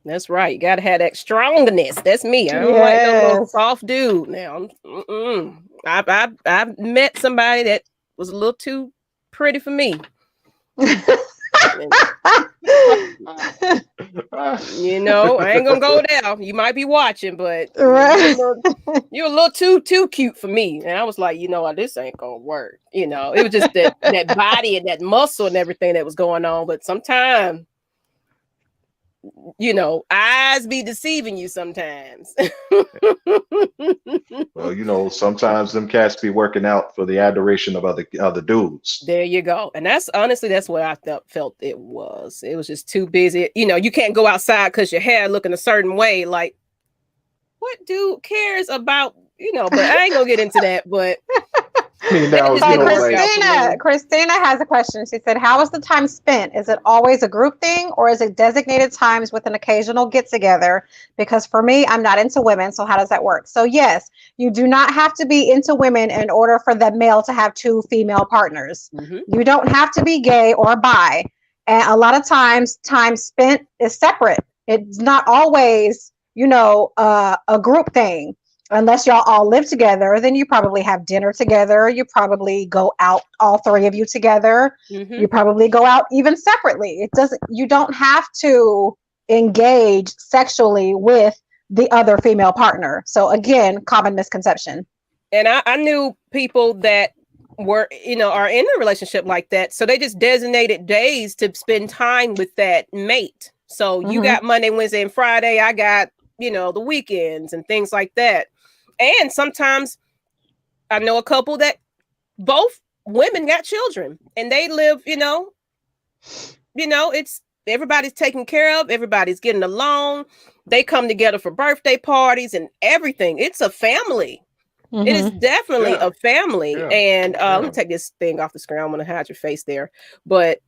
That's right. You gotta have that strongness. That's me. I don't like no little Yes. soft dude. Now, I've met somebody that was a little too pretty for me. And, I ain't gonna go there. You might be watching, but Right. you're a little too cute for me. And I was like, you know what, this ain't gonna work. It was just that body and that muscle and everything that was going on. But sometimes, eyes be deceiving you sometimes. Well, sometimes them cats be working out for the adoration of other dudes. There you go. And that's what I felt it was. It was just too busy. You can't go outside because your hair looking a certain way. Like, what dude cares about, but I ain't gonna get into that. But I mean, that now just So didn't work out for me. Christina has a question. She said, "How is the time spent? Is it always a group thing, or is it designated times with an occasional get together? Because for me, I'm not into women. So how does that work?" So yes, you do not have to be into women in order for the male to have two female partners. Mm-hmm. You don't have to be gay or bi. And a lot of times, time spent is separate. It's not always, a group thing. Unless y'all all live together, then you probably have dinner together. You probably go out, all three of you together. Mm-hmm. You probably go out even separately. You don't have to engage sexually with the other female partner. So again, common misconception. And I knew people that were, are in a relationship like that. So they just designated days to spend time with that mate. So you got Monday, Wednesday, and Friday. I got, the weekends and things like that. And sometimes I know a couple that both women got children and they live, it's everybody's taken care of. Everybody's getting along. They come together for birthday parties and everything. It's a family. Mm-hmm. It is definitely Yeah. a family. Yeah. And Yeah. let me take this thing off the screen. I'm going to hide your face there. But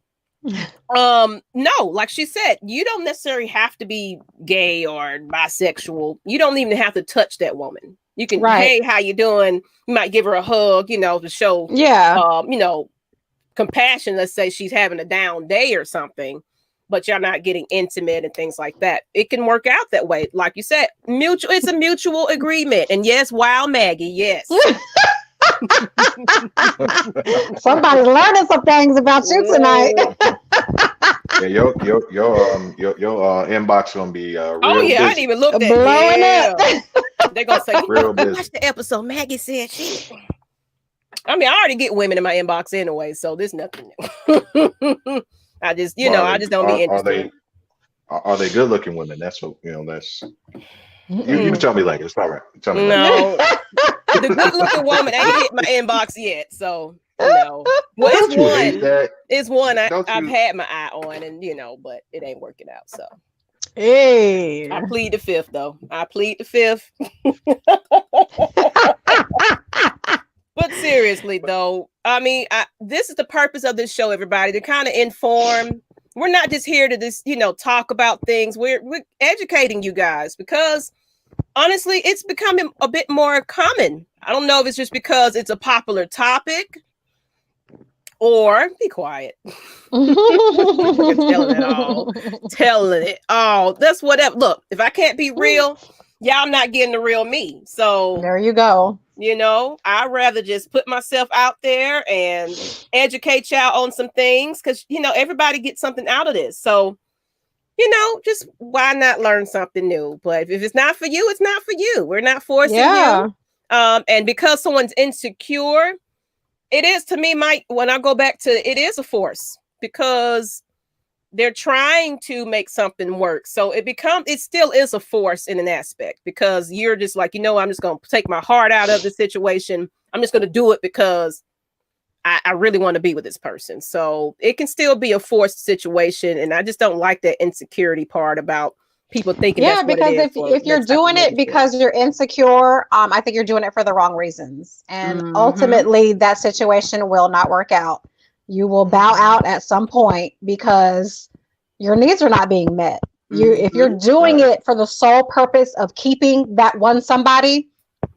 no, like she said, you don't necessarily have to be gay or bisexual. You don't even have to touch that woman. You can, Right. Hey, how you doing? You might give her a hug, to show, Yeah. compassion. Let's say she's having a down day or something, but you're not getting intimate and things like that. It can work out that way. Like you said, it's a mutual agreement. And yes, wow, Maggie, yes. Somebody's learning some things about you tonight. Yeah, your inbox gonna be real Oh yeah, I busy. didn't even look at Blowing up. They're gonna say, Real busy. watch the episode. Maggie said she. I mean, I already get women in my inbox anyway, so there's nothing new. I just, I just don't be interested. Are they good looking women? That's what that's. You can tell me later. It's all right. Tell me later. No, the good looking woman ain't hit my inbox yet, so no. Well, Don't you hate that? it's one I've you- had my eye on, and but it ain't working out. So Hey. I plead the fifth, though. I plead the fifth. But seriously, though, I mean, this is the purpose of this show, everybody, to kind of inform. We're not just here to just, talk about things. We're educating you guys because honestly, it's becoming a bit more common. I don't know if it's just because it's a popular topic or be quiet. Telling it all. That's whatever. Look, if I can't be real, y'all not getting the real me. So there you go. I'd rather just put myself out there and educate y'all on some things because, everybody gets something out of this. So, just why not learn something new? But if it's not for you, it's not for you. We're not forcing you. And because someone's insecure, it is to me, Mike, when I go back to it is a force because they're trying to make something work. So it still is a force in an aspect because you're just like, I'm just going to take my heart out of the situation. I'm just going to do it because I really want to be with this person. So it can still be a forced situation. And I just don't like that insecurity part about people thinking that's what because it is if you're doing it because you're insecure, I think you're doing it for the wrong reasons. And ultimately that situation will not work out. You will bow out at some point because your needs are not being met. If you're doing it for the sole purpose of keeping that one somebody,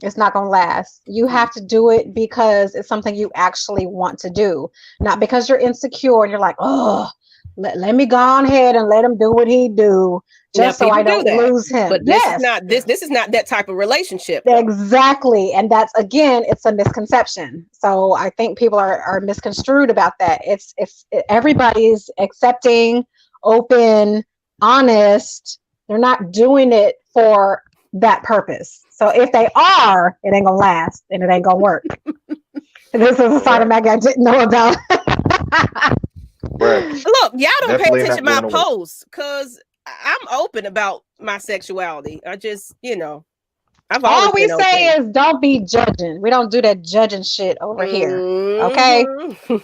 it's not going to last. You have to do it because it's something you actually want to do, not because you're insecure and you're like, oh, let me go on ahead and let him do what he do just so I don't lose him. But this is not that type of relationship. Though. Exactly. And that's, again, it's a misconception. So I think people are misconstrued about that. It's everybody's accepting, open, honest. They're not doing it for that purpose. So if they are, it ain't gonna last and it ain't gonna work. This is a side of Maggie I didn't know about. Right. Look, y'all don't pay attention to my posts because I'm open about my sexuality. I just, all we say is don't be judging. We don't do that judging shit over here. Okay.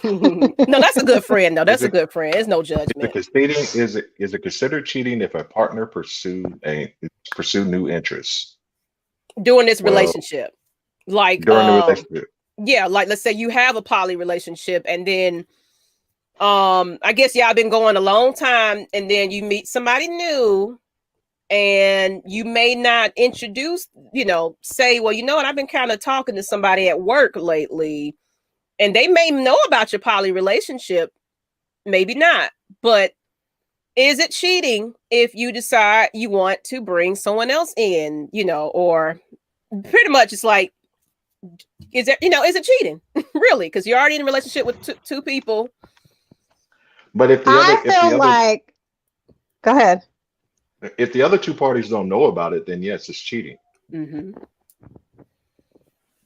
No, that's a good friend. though. That's a good friend. There's no judgment. Is it considered cheating if a partner pursue new interests during this relationship? Like during the relationship. Yeah, like let's say you have a poly relationship and then I guess y'all been going a long time and then you meet somebody new and you may not introduce, say, well, you know what, I've been kind of talking to somebody at work lately and they may know about your poly relationship, maybe not, but is it cheating if you decide you want to bring someone else in, or pretty much it's like, is it cheating really? Because you're already in a relationship with two people. But if go ahead. If the other two parties don't know about it, then yes, it's cheating. Mm-hmm.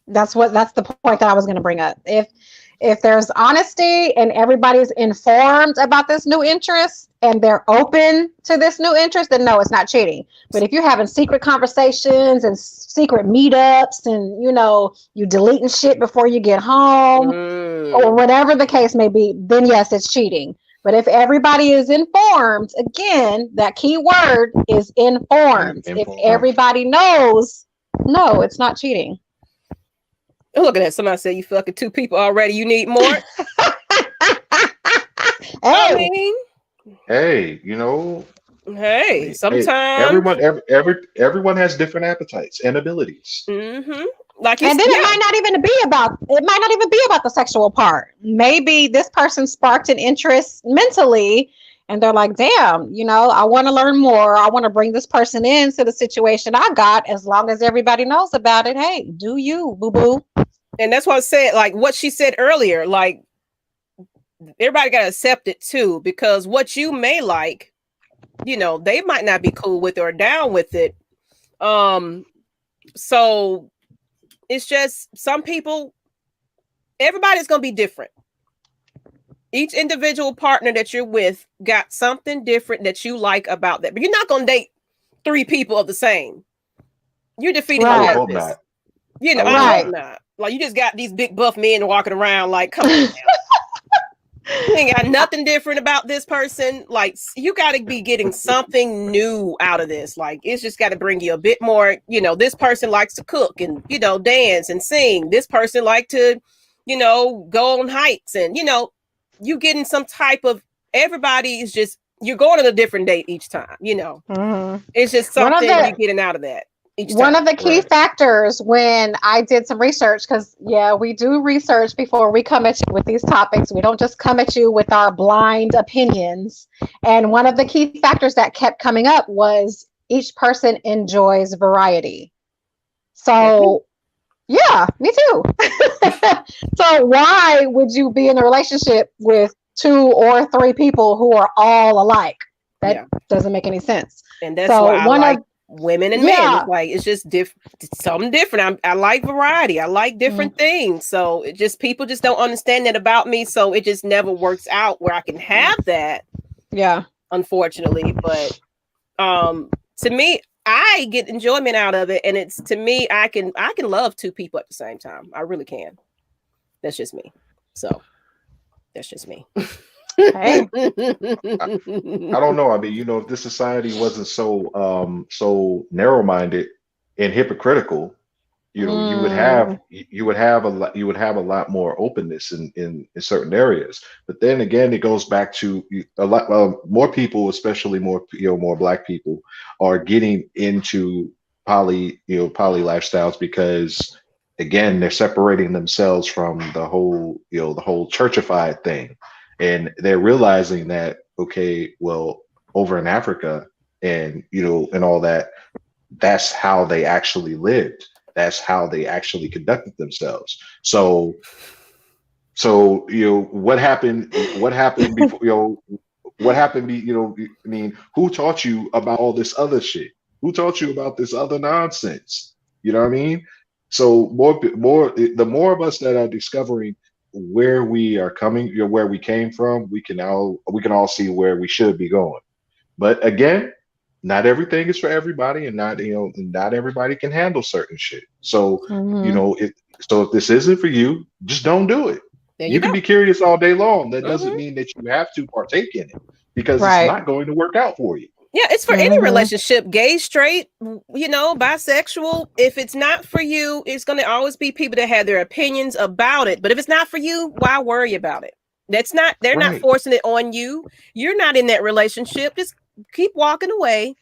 That's the point that I was going to bring up. If there's honesty and everybody's informed about this new interest and they're open to this new interest, then no, it's not cheating. But if you're having secret conversations and secret meetups and, you deleting shit before you get home or whatever the case may be, then yes, it's cheating. But if everybody is informed, again, that key word is informed. If everybody knows, no, it's not cheating. Look at that. Somebody said you fucking two people already. You need more. Hey, sometimes everyone has different appetites and abilities. Mm-hmm. It might not even be about the sexual part. Maybe this person sparked an interest mentally and they're like, damn, I want to learn more. I want to bring this person into the situation I got. As long as everybody knows about it, hey, do you, boo-boo. And that's what I said, like what she said earlier, like everybody got to accept it too, because what you may like, they might not be cool with or down with it. So it's just some people, everybody's going to be different. Each individual partner that you're with got something different that you like about that. But you're not going to date 3 people of the same. You're defeating the purpose. I hope not. Like you just got these big buff men walking around like, come on now. You ain't got nothing different about this person. Like, you got to be getting something new out of this. Like, it's just got to bring you a bit more. You know, this person likes to cook and, you know, dance and sing. This person like to, you know, go on hikes, and, you know, you getting some type of, everybody is just, you're going on a different date each time. You know, it's just something you're getting out of that. One of the key factors when I did some research, because we do research before we come at you with these topics. We don't just come at you with our blind opinions. And one of the key factors that kept coming up was each person enjoys variety. So, yeah, me too. So why would you be in a relationship with 2 or 3 people who are all alike? That doesn't make any sense. And that's why I like women and men. It's like, it's just something different. I like variety. I like different things. So it just, people just don't understand that about me. So it just never works out where I can have that. Yeah. Unfortunately. But to me, I get enjoyment out of it. And it's, to me, I can love 2 people at the same time. I really can. That's just me. So that's just me. I don't know. I mean, you know, if this society wasn't so narrow-minded and hypocritical, you know, you would have a lot more openness in certain areas. But then again, it goes back to a lot more people, especially more Black people, are getting into poly lifestyles because, again, they're separating themselves from the whole churchified thing. And they're realizing that, okay, well, over in Africa and, you know, and all that, that's how they actually lived. That's how they actually conducted themselves. So, you know, what happened before, I mean, who taught you about all this other shit? Who taught you about this other nonsense? You know what I mean? So the more of us that are discovering where we are coming, where we came from, we can all see where we should be going. But again, not everything is for everybody, and not everybody can handle certain shit. So you know, if this isn't for you, just don't do it. You can be curious all day long. That doesn't mean that you have to partake in it, because it's not going to work out for you. Yeah, it's for any relationship, gay, straight, you know, bisexual. If it's not for you, it's going to always be people that have their opinions about it. But if it's not for you, why worry about it? They're not forcing it on you. You're not in that relationship. Just keep walking away.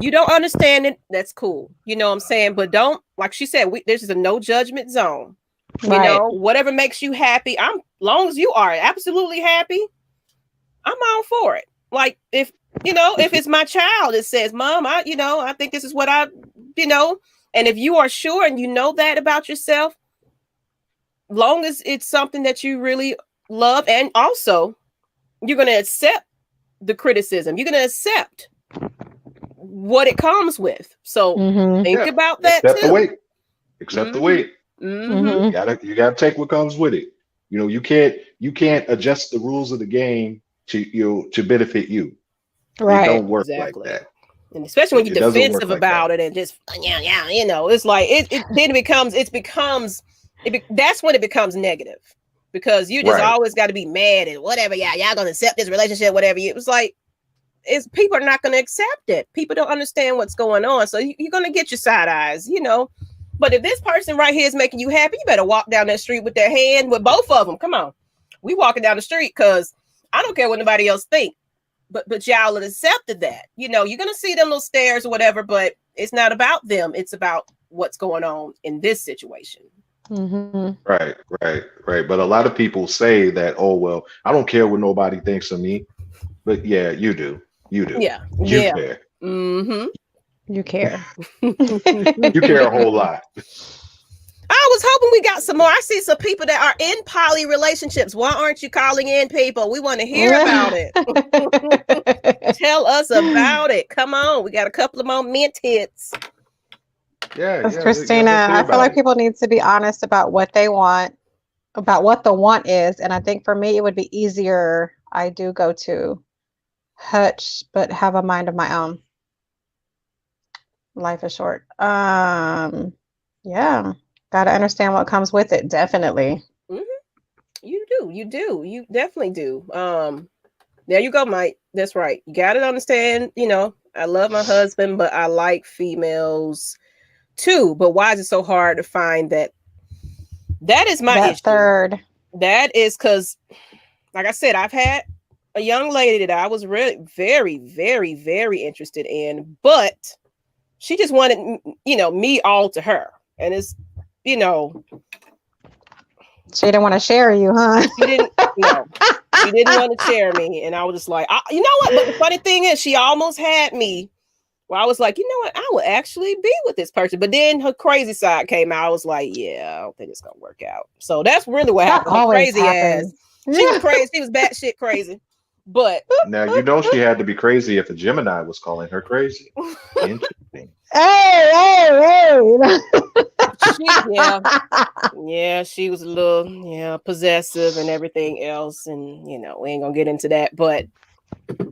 You don't understand it. That's cool. You know what I'm saying? But don't, like she said, this is a no judgment zone. You know, whatever makes you happy. Long as you are absolutely happy, I'm all for it. Like, if it's my child that says, Mom, I think this is what and if you are sure and you know that about yourself, long as it's something that you really love, and also you're going to accept the criticism, you're going to accept what it comes with. So think about that too. Accept the weight. You gotta take what comes with it. You know, you can't adjust the rules of the game to benefit you. It don't work like that. And especially when you're defensive about it and just it's like that's when it becomes negative, because you just always got to be mad and whatever. Y'all gonna accept this relationship, whatever. It was like, people are not gonna accept it. People don't understand what's going on, so you're gonna get your side eyes, But if this person right here is making you happy, you better walk down that street with their hand, with both of them. Come on, we walking down the street because I don't care what nobody else think. But y'all have accepted that. You're gonna see them little stares or whatever, but it's not about them. It's about what's going on in this situation. Right. But a lot of people say that, oh well, I don't care what nobody thinks of me. But yeah, you do. You care. You care. You care a whole lot. I was hoping we got some more. I see some people that are in poly relationships. Why aren't you calling in, people? We want to hear about it. Tell us about it. Come on. We got a couple of more mint hits. Christina, I feel like people need to be honest about what they want, about what the want is. And I think for me, it would be easier. I do go to Hutch, but have a mind of my own. Life is short. Yeah. Got to understand what comes with it. Definitely. You You definitely do. There you go, Mike. That's right. You got to understand, I love my husband, but I like females too. But why is it so hard to find that? That is my issue. Third. That is because, like I said, I've had a young lady that I was really very, very, very interested in, but she just wanted, me all to her. And it's, she didn't want to share you, huh? She didn't want to share me. And I was just like, you know what? But the funny thing is, she almost had me where I was like, you know what? I will actually be with this person. But then her crazy side came out. I was like, yeah, I don't think it's going to work out. So that's really what happened. Her crazy ass. She was crazy. She was batshit crazy. But now, she had to be crazy if a Gemini was calling her crazy. Interesting. Hey. She was a little, possessive and everything else. And, we ain't going to get into that. But,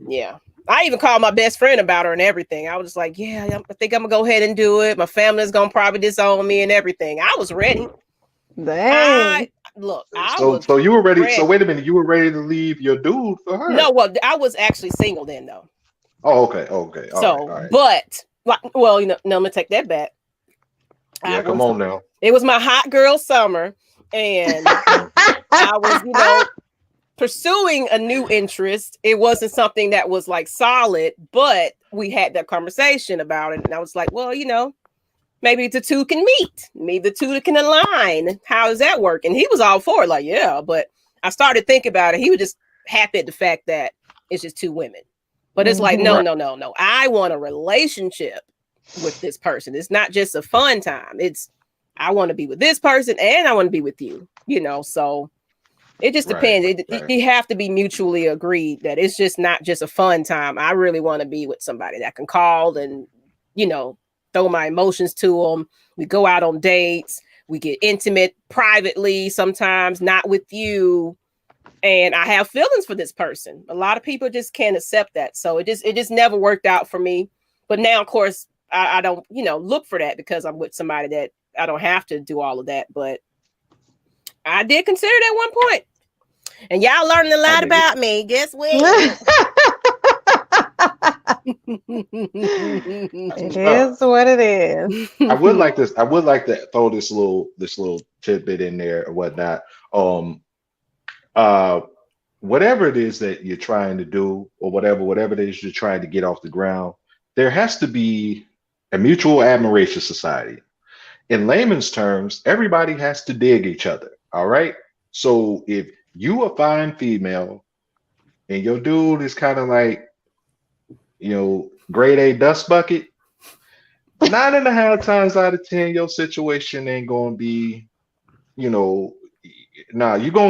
yeah. I even called my best friend about her and everything. I was just like, yeah, I think I'm going to go ahead and do it. My family's going to probably disown me and everything. I was ready. Dang. So you were ready. So wait a minute, you were ready to leave your dude for her? No, well, I was actually single then, though. Oh, okay. All right. But let me take that back. Yeah, come on now. It was my hot girl summer, and I was, pursuing a new interest. It wasn't something that was like solid, but we had that conversation about it, and I was like, well, maybe the two can meet. Maybe the two can align. How does that work? And he was all for it, like, yeah. But I started thinking about it. He was just happy at the fact that it's just two women. But it's like, no. I want a relationship with this person. It's not just a fun time. It's, I want to be with this person and I want to be with you, so it just depends. You have to be mutually agreed that it's just not just a fun time. I really want to be with somebody that can call and, throw my emotions to them. We go out on dates. We get intimate privately, sometimes not with you. And I have feelings for this person. A lot of people just can't accept that. So it just never worked out for me. But now, of course, I don't, look for that because I'm with somebody that I don't have to do all of that. But I did consider it at one point. And y'all learning a lot about me. Guess what? It is what it is. I would like to throw this little tidbit in there or whatnot. Whatever it is that you're trying to do, or whatever it is you're trying to get off the ground, there has to be a mutual admiration society. In layman's terms, everybody has to dig each other. All right. So if you a fine female and your dude is kind of like, grade A dust bucket, 9.5 times out of 10, your situation ain't going to be, you're going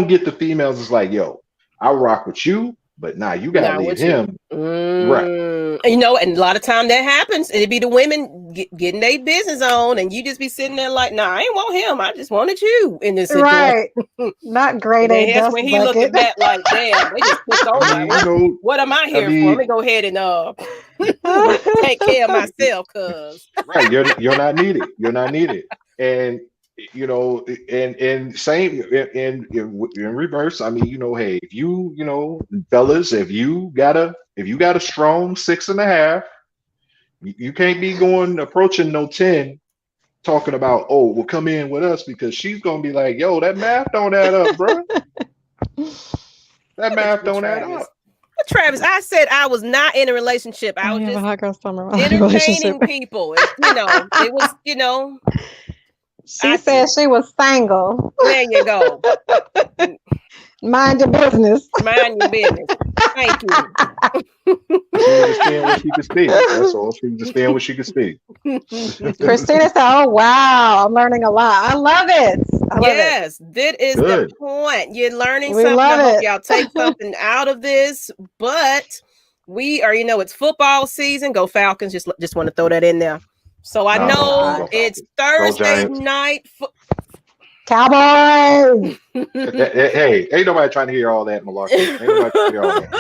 to get the females. It's like, yo, I'll rock with you, but you got to leave him. Right. And a lot of time that happens. It'd be the women getting their business on, and you just be sitting there like, I ain't want him. I just wanted you in this situation. Right. Not grade A. That's when he looked at that like, damn, they just put over. What am I here for? Let me go ahead and take care of myself, cuz. Right. You're not needed. You're not needed. And and same in reverse. I mean, hey, if you, fellas, if you got a strong 6.5, you can't be approaching no 10, talking about, oh, well, come in with us, because she's gonna be like, yo, that math don't add up, bro. That math don't add up. Travis, I said I was not in a relationship. I was just entertaining people. It was, She said she was single. There you go. Mind your business. Mind your business. Thank you. She was just saying what she could speak. That's all. She was just saying what she could speak. Christina said, oh, wow. I'm learning a lot. I love it. Yes, that is the point. You're learning something. I hope y'all take something out of this. But we are, it's football season. Go Falcons. Just want to throw that in there. So I know it's Thursday night. Cowboys. Hey, ain't nobody trying to hear all that malarkey. Ain't nobody trying to hear all that.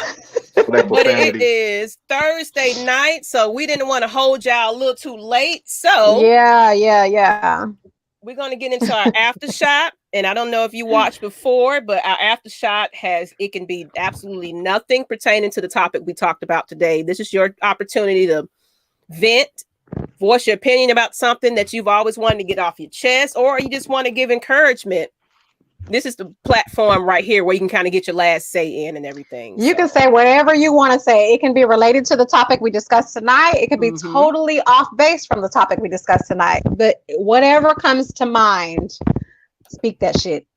But it is Thursday night, so we didn't want to hold y'all a little too late. So yeah. We're gonna get into our after shot, And I don't know if you watched before, but our after shot it can be absolutely nothing pertaining to the topic we talked about today. This is your opportunity to vent, voice your opinion about something that you've always wanted to get off your chest, or you just want to give encouragement. This is the platform right here where you can kind of get your last say in and everything. You can say whatever you want to say. It can be related to the topic we discussed tonight. It could be totally off base from the topic we discussed tonight. But whatever comes to mind, speak that shit.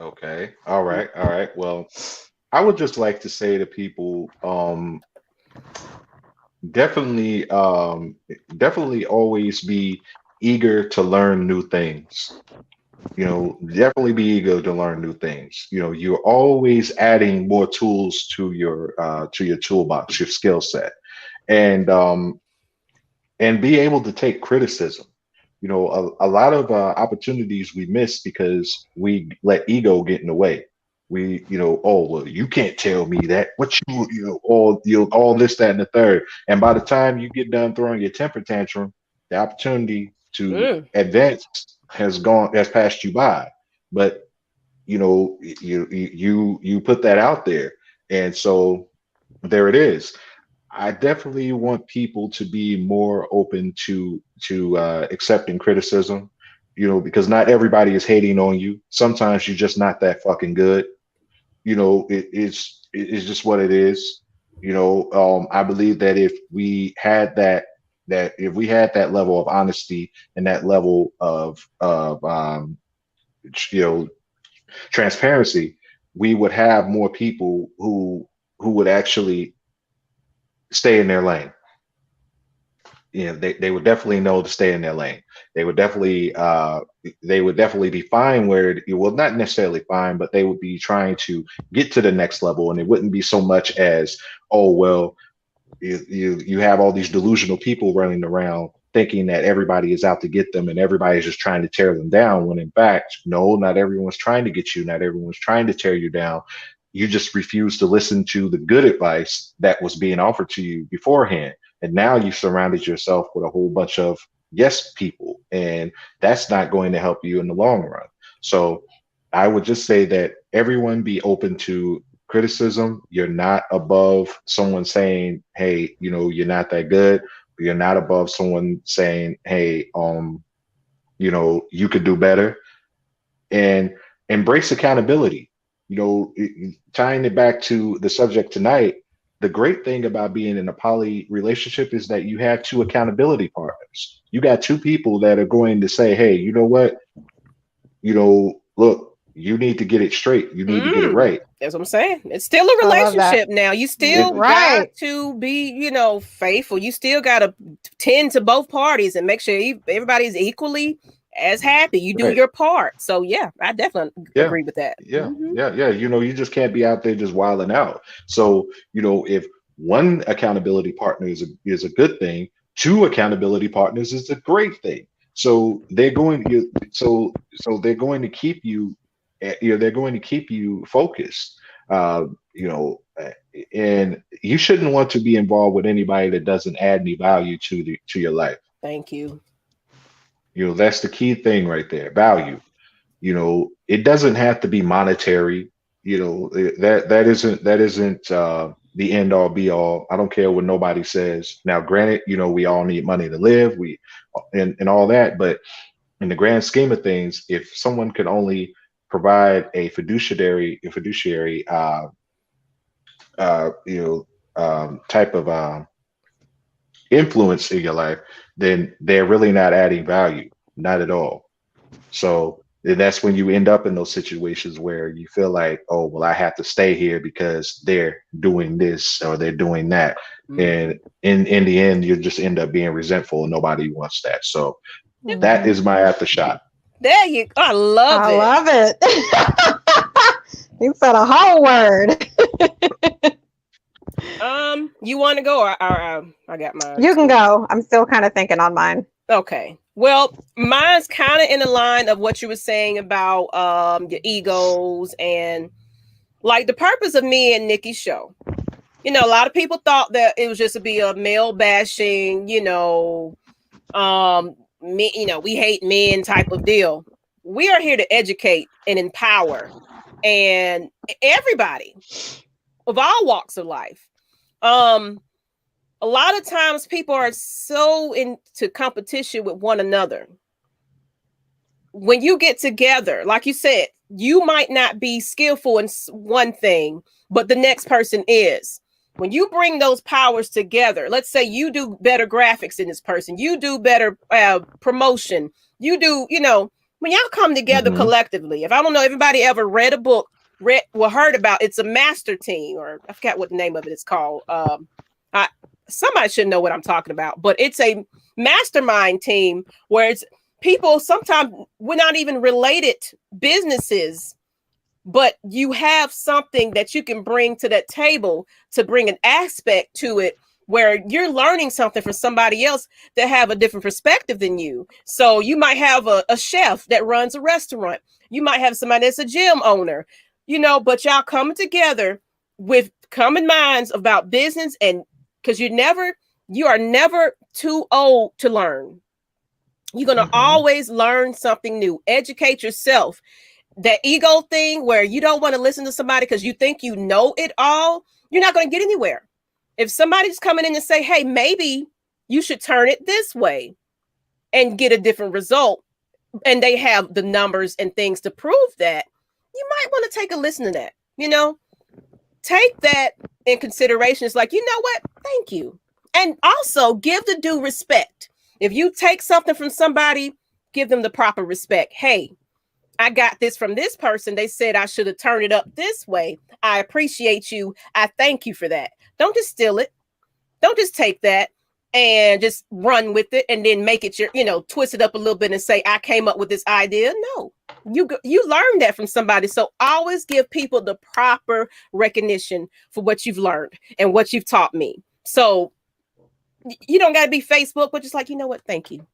Okay. All right. Well, I would just like to say to people, definitely always be eager to learn new things. Definitely be eager to learn new things. You're always adding more tools to your toolbox, your skill set, and be able to take criticism. A lot of opportunities we miss because we let ego get in the way. We, oh well, you can't tell me that. What all this, that, and the third. And by the time you get done throwing your temper tantrum, the opportunity to advance has passed you by. But you put that out there, and so there it is. I definitely want people to be more open to accepting criticism, because not everybody is hating on you. Sometimes you're just not that fucking good. It's just what it is. I believe that if we had that level of honesty and that level of transparency, we would have more people who would actually stay in their lane. They would definitely know to stay in their lane. They would definitely be fine where not necessarily fine, but they would be trying to get to the next level, and it wouldn't be so much as, oh well, you have all these delusional people running around thinking that everybody is out to get them and everybody's just trying to tear them down, when in fact, no, not everyone's trying to get you, not everyone's trying to tear you down. You just refuse to listen to the good advice that was being offered to you beforehand. And now you've surrounded yourself with a whole bunch of yes people, and that's not going to help you in the long run. So I would just say that everyone be open to criticism. You're not above someone saying, hey, you're not that good. You're not above someone saying, hey, you could do better. And embrace accountability. Tying it back to the subject tonight, the great thing about being in a poly relationship is that you have two accountability partners. You got two people that are going to say, hey, you know what? Look, you need to get it straight. You need to get it right. That's what I'm saying. It's still a relationship now. You still got to be, faithful. You still got to tend to both parties and make sure everybody's equally as happy. You do your part. So yeah, I definitely agree with that. Yeah. You just can't be out there just wilding out. So, if one accountability partner is a good thing, two accountability partners is a great thing. So they're going to keep you, they're going to keep you focused. And you shouldn't want to be involved with anybody that doesn't add any value to your life. Thank you. That's the key thing right there. Value. It doesn't have to be monetary. That isn't the end all be all. I don't care what nobody says. Now, granted, we all need money to live. And all that, but in the grand scheme of things, if someone could only provide a fiduciary type of influence in your life, then they're really not adding value, not at all. So that's when you end up in those situations where you feel like, oh, well, I have to stay here because they're doing this or they're doing that. And in the end, you just end up being resentful and nobody wants that. So that is my aftershock. There you go. I love it. You said a whole word. You want to go or I got mine? You can go. I'm still kind of thinking on mine. Okay. Well, mine's kind of in the line of what you were saying about your egos and like the purpose of me and Nikki's show. A lot of people thought that it was just to be a male bashing, we hate men type of deal. We are here to educate and empower, and everybody of all walks of life. A lot of times people are so into competition with one another. When you get together, like you said, you might not be skillful in one thing, but the next person is. When you bring those powers together, let's say you do better graphics than this person, you do better promotion, you do, when y'all come together collectively. If I don't know, everybody ever read a book, heard about, it's a master team, or I forgot what the name of it is called. Somebody should know what I'm talking about, but it's a mastermind team where it's people, sometimes we're not even related businesses, but you have something that you can bring to that table to bring an aspect to it where you're learning something from somebody else that have a different perspective than you. So you might have a chef that runs a restaurant. You might have somebody that's a gym owner, but y'all coming together with common minds about business, and because you are never too old to learn. You're going to always learn something new. Educate yourself. That ego thing where you don't want to listen to somebody because you think you know it all, you're not going to get anywhere. If somebody's coming in and say, hey, maybe you should turn it this way and get a different result, and they have the numbers and things to prove that, you might want to take a listen to that. Take that in consideration. It's like, you know what? Thank you. And also give the due respect. If you take something from somebody, give them the proper respect. Hey, I got this from this person. They said I should have turned it up this way. I appreciate you. I thank you for that. Don't just steal it. Don't just take that and just run with it and then make it your, twist it up a little bit and say, I came up with this idea. No, you learned that from somebody. So always give people the proper recognition for what you've learned and what you've taught me. So you don't got to be Facebook, but just like, you know what? Thank you.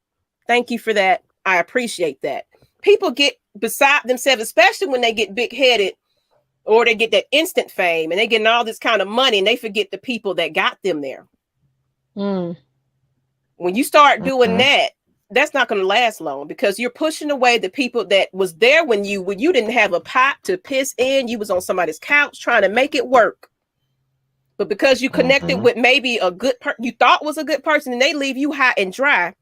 Thank you for that. I appreciate that. People get beside themselves, especially when they get big headed or they get that instant fame and they getting all this kind of money and they forget the people that got them there. When you start doing that, that's not going to last long because you're pushing away the people that was there when you didn't have a pot to piss in. You was on somebody's couch trying to make it work. But because you connected with maybe a good you thought was a good person and they leave you high and dry,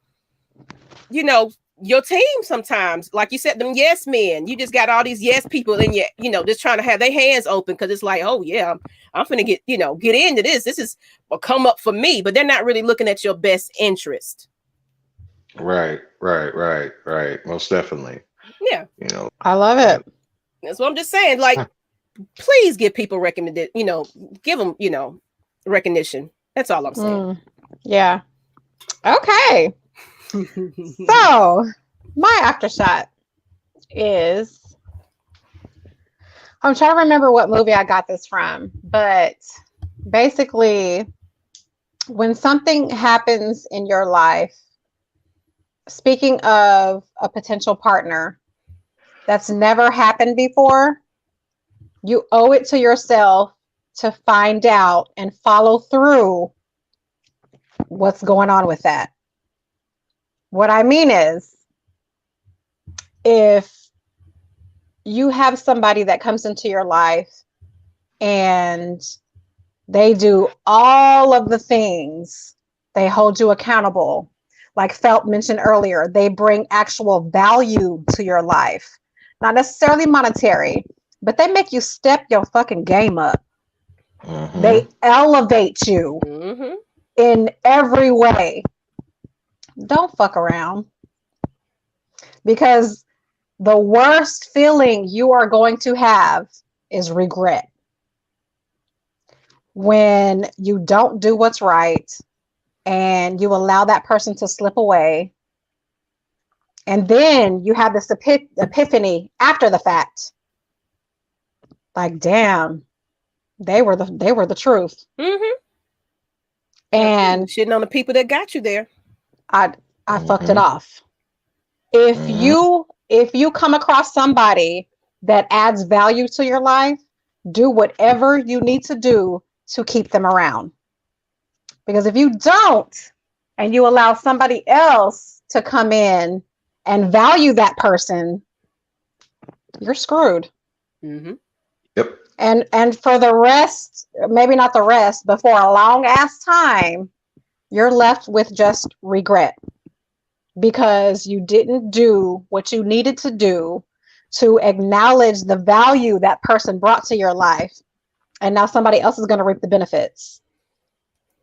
your team sometimes, like you said, them yes men, you just got all these yes people in you, just trying to have their hands open because it's like, oh yeah, I'm finna get into this. This is a come up for me, but they're not really looking at your best interest. Right. Most definitely. Yeah. I love it. That's what I'm just saying. Like, please give people recommended, give them, recognition. That's all I'm saying. Yeah. Okay. So my aftershot is, I'm trying to remember what movie I got this from, but basically when something happens in your life, speaking of a potential partner that's never happened before, you owe it to yourself to find out and follow through what's going on with that. What I mean is, if you have somebody that comes into your life and they do all of the things, they hold you accountable, like Phelp mentioned earlier, they bring actual value to your life, not necessarily monetary, but they make you step your fucking game up. They elevate you in every way. Don't fuck around, because the worst feeling you are going to have is regret. When you don't do what's right and you allow that person to slip away, and then you have this epiphany after the fact, like, damn, they were the truth. And shitting on the people that got you there. I fucked it off. If you come across somebody that adds value to your life, do whatever you need to do to keep them around. Because if you don't, and you allow somebody else to come in and value that person, you're screwed. Mm-hmm. Yep. And for the rest, maybe not the rest, but for a long ass time, you're left with just regret because you didn't do what you needed to do to acknowledge the value that person brought to your life. And now somebody else is going to reap the benefits.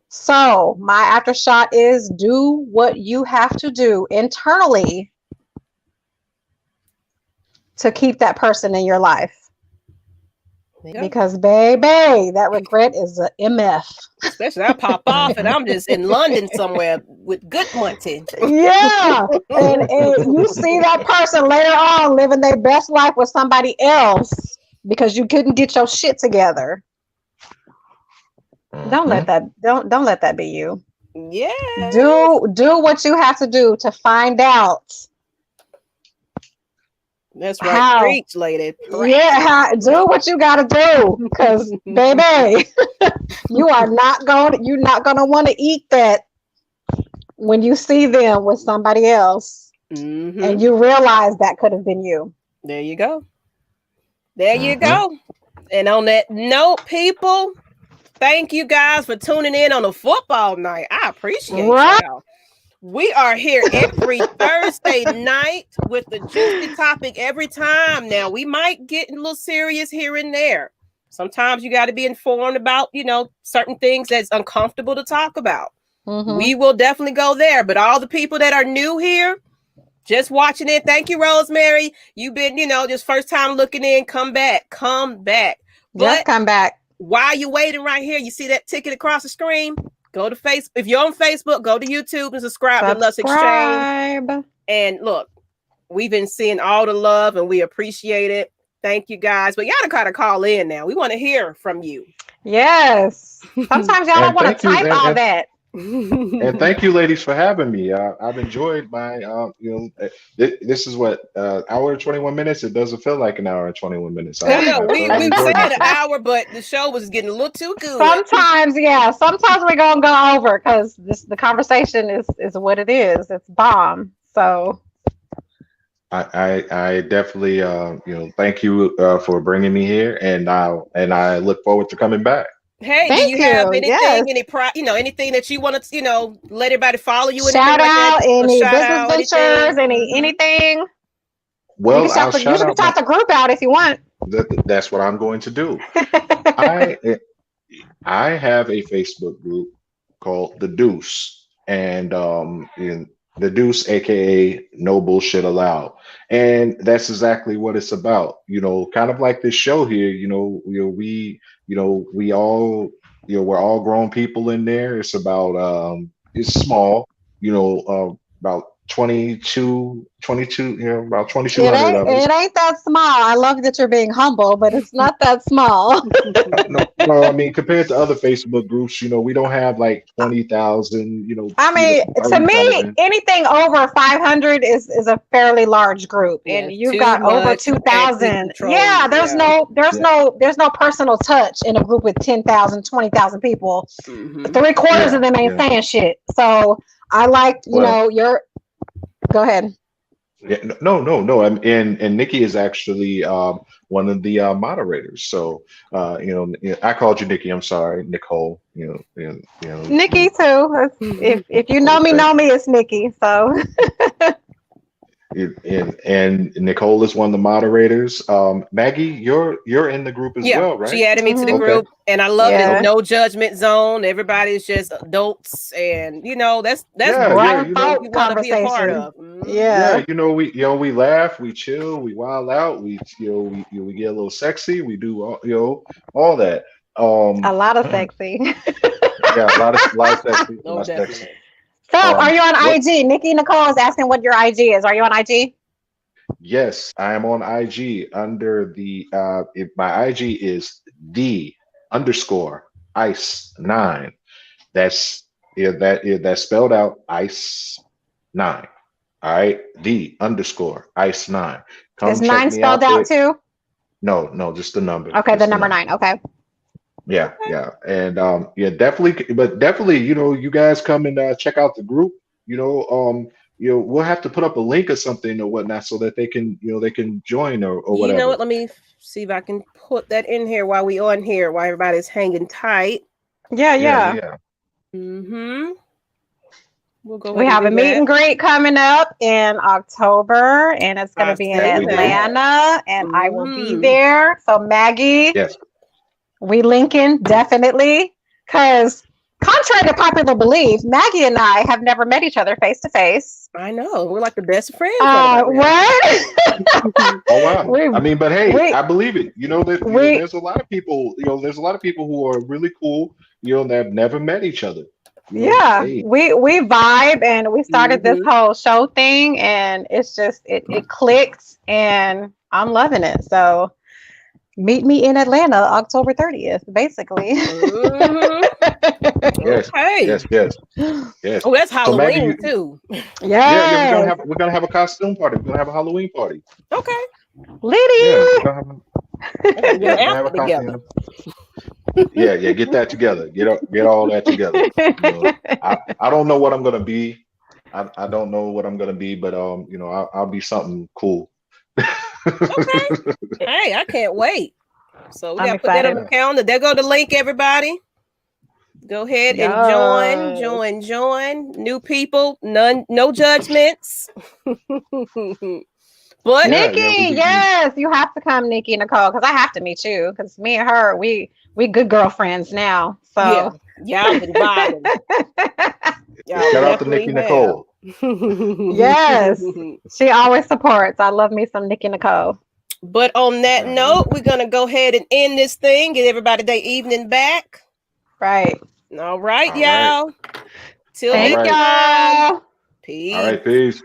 So my aftershock is do what you have to do internally to keep that person in your life. Because baby, that regret is a MF. Especially I pop off and I'm just in London somewhere with good money. Yeah. and you see that person later on living their best life with somebody else because you couldn't get your shit together. Don't let that be you. Yeah. Do what you have to do to find out. That's right. Preach, lady. Preach. Yeah, do what you gotta do, because baby, you're not gonna want to eat that when you see them with somebody else, and you realize that could have been you. There you go. There you go. And on that note, people, thank you guys for tuning in on a football night. I appreciate y'all. We are here every Thursday night with the juicy topic every time. Now, we might get a little serious here and there. Sometimes you got to be informed about, certain things that's uncomfortable to talk about. We will definitely go there. But all the people that are new here, just watching it, thank you, Rosemary. You've been, just first time looking in. Come back. But come back. While you're waiting right here, you see that ticket across the screen? Go to Facebook. If you're on Facebook, go to YouTube and subscribe to Lush Exchange. And look, we've been seeing all the love and we appreciate it. Thank you guys. But y'all gotta call in now. We want to hear from you. Yes. Sometimes y'all don't want to type all that. And thank you, ladies, for having me. I've enjoyed my, this is what, hour and 21 minutes. It doesn't feel like an hour and 21 minutes. We said an hour, but the show was getting a little too good. Sometimes we're gonna go over because the conversation is what it is. It's bomb. So I definitely, thank you for bringing me here, and I look forward to coming back. Hey, do you have anything, anything that you want to, let everybody follow you? Shout out any business ventures, anything. Well, you can shout the group out if you want. That's what I'm going to do. I have a Facebook group called The Deuce, and The Deuce, aka No Bullshit Allowed, and that's exactly what it's about. Kind of like this show here. We all, we're all grown people in there. It's about, it's small, about 22, about 2,200 of us. It ain't that small. I love that you're being humble, but it's not that small. No, I mean, compared to other Facebook groups, we don't have like 20,000, I mean, to me, anything over 500 is a fairly large group, and you've got over 2,000. Yeah, there's no personal touch in a group with 10,000, 20,000 people. 3/4 of them ain't saying shit. So I like, Go ahead. Yeah, no. And Nikki is actually one of the moderators. So I called you Nikki. I'm sorry, Nicole. Nikki too. If you know me, it's Nikki. So. And Nicole is one of the moderators. Maggie, you're in the group as well, right? She added me to the group, and I love it. No judgment zone. Everybody's just adults, and that's right. You want to be a part of. Yeah. We laugh, we chill, we wild out, we get a little sexy, we do all that. A lot of sexy. Yeah, a lot of sexy. Oh, definitely. Phelp, are you on IG? Nikki Nicole is asking what your IG is. Are you on IG? Yes, I am on IG under my IG is _ice9. That's spelled out ice9. All right, _ice9. Is 9 spelled out too? No, just the number. Okay, the number 9. Okay. Yeah, and definitely, you guys come and check out the group. we'll have to put up a link or something or whatnot so that they can join or You know whatever. what? Let me see if I can put that in here while we on here, while everybody's hanging tight. Yeah. Mm-hmm. We'll go. We have a meet and greet coming up in October, and it's going to be in Atlanta, and I will be there. So Maggie, yes, we linking definitely, because contrary to popular belief, Maggie and I have never met each other face to face. I know, we're like the best friends. What? Oh wow! I mean, but hey, I believe it. There's a lot of people. There's a lot of people who are really cool. That have never met each other. We vibe, and we started this whole show thing, and it's just it clicked, and I'm loving it. So meet me in Atlanta October 30th, basically. Yes. Okay. Yes. Oh, that's Halloween so Maggie, too. Yeah, we're gonna have a costume party. We're gonna have a Halloween party. Okay. Lady. Yeah, we're gonna have a together. Yeah, get that together. Get all that together. I don't know what I'm gonna be. I don't know what I'm gonna be, but I'll be something cool. Okay. Hey, I can't wait. So we gotta put that on the calendar. There go the link, everybody. Go ahead and join. New people, no judgments. But Nikki, yes, you have to come, Nikki Nicole, because I have to meet you, because me and her, we good girlfriends now. So y'all been vibing. Shout out to Nikki Nicole. Yes, she always supports. I love me some Nikki Nicole. But on that note, we're gonna go ahead and end this thing. Get everybody their evening back. Right. All right, y'all. Till next time. Peace. All right, peace.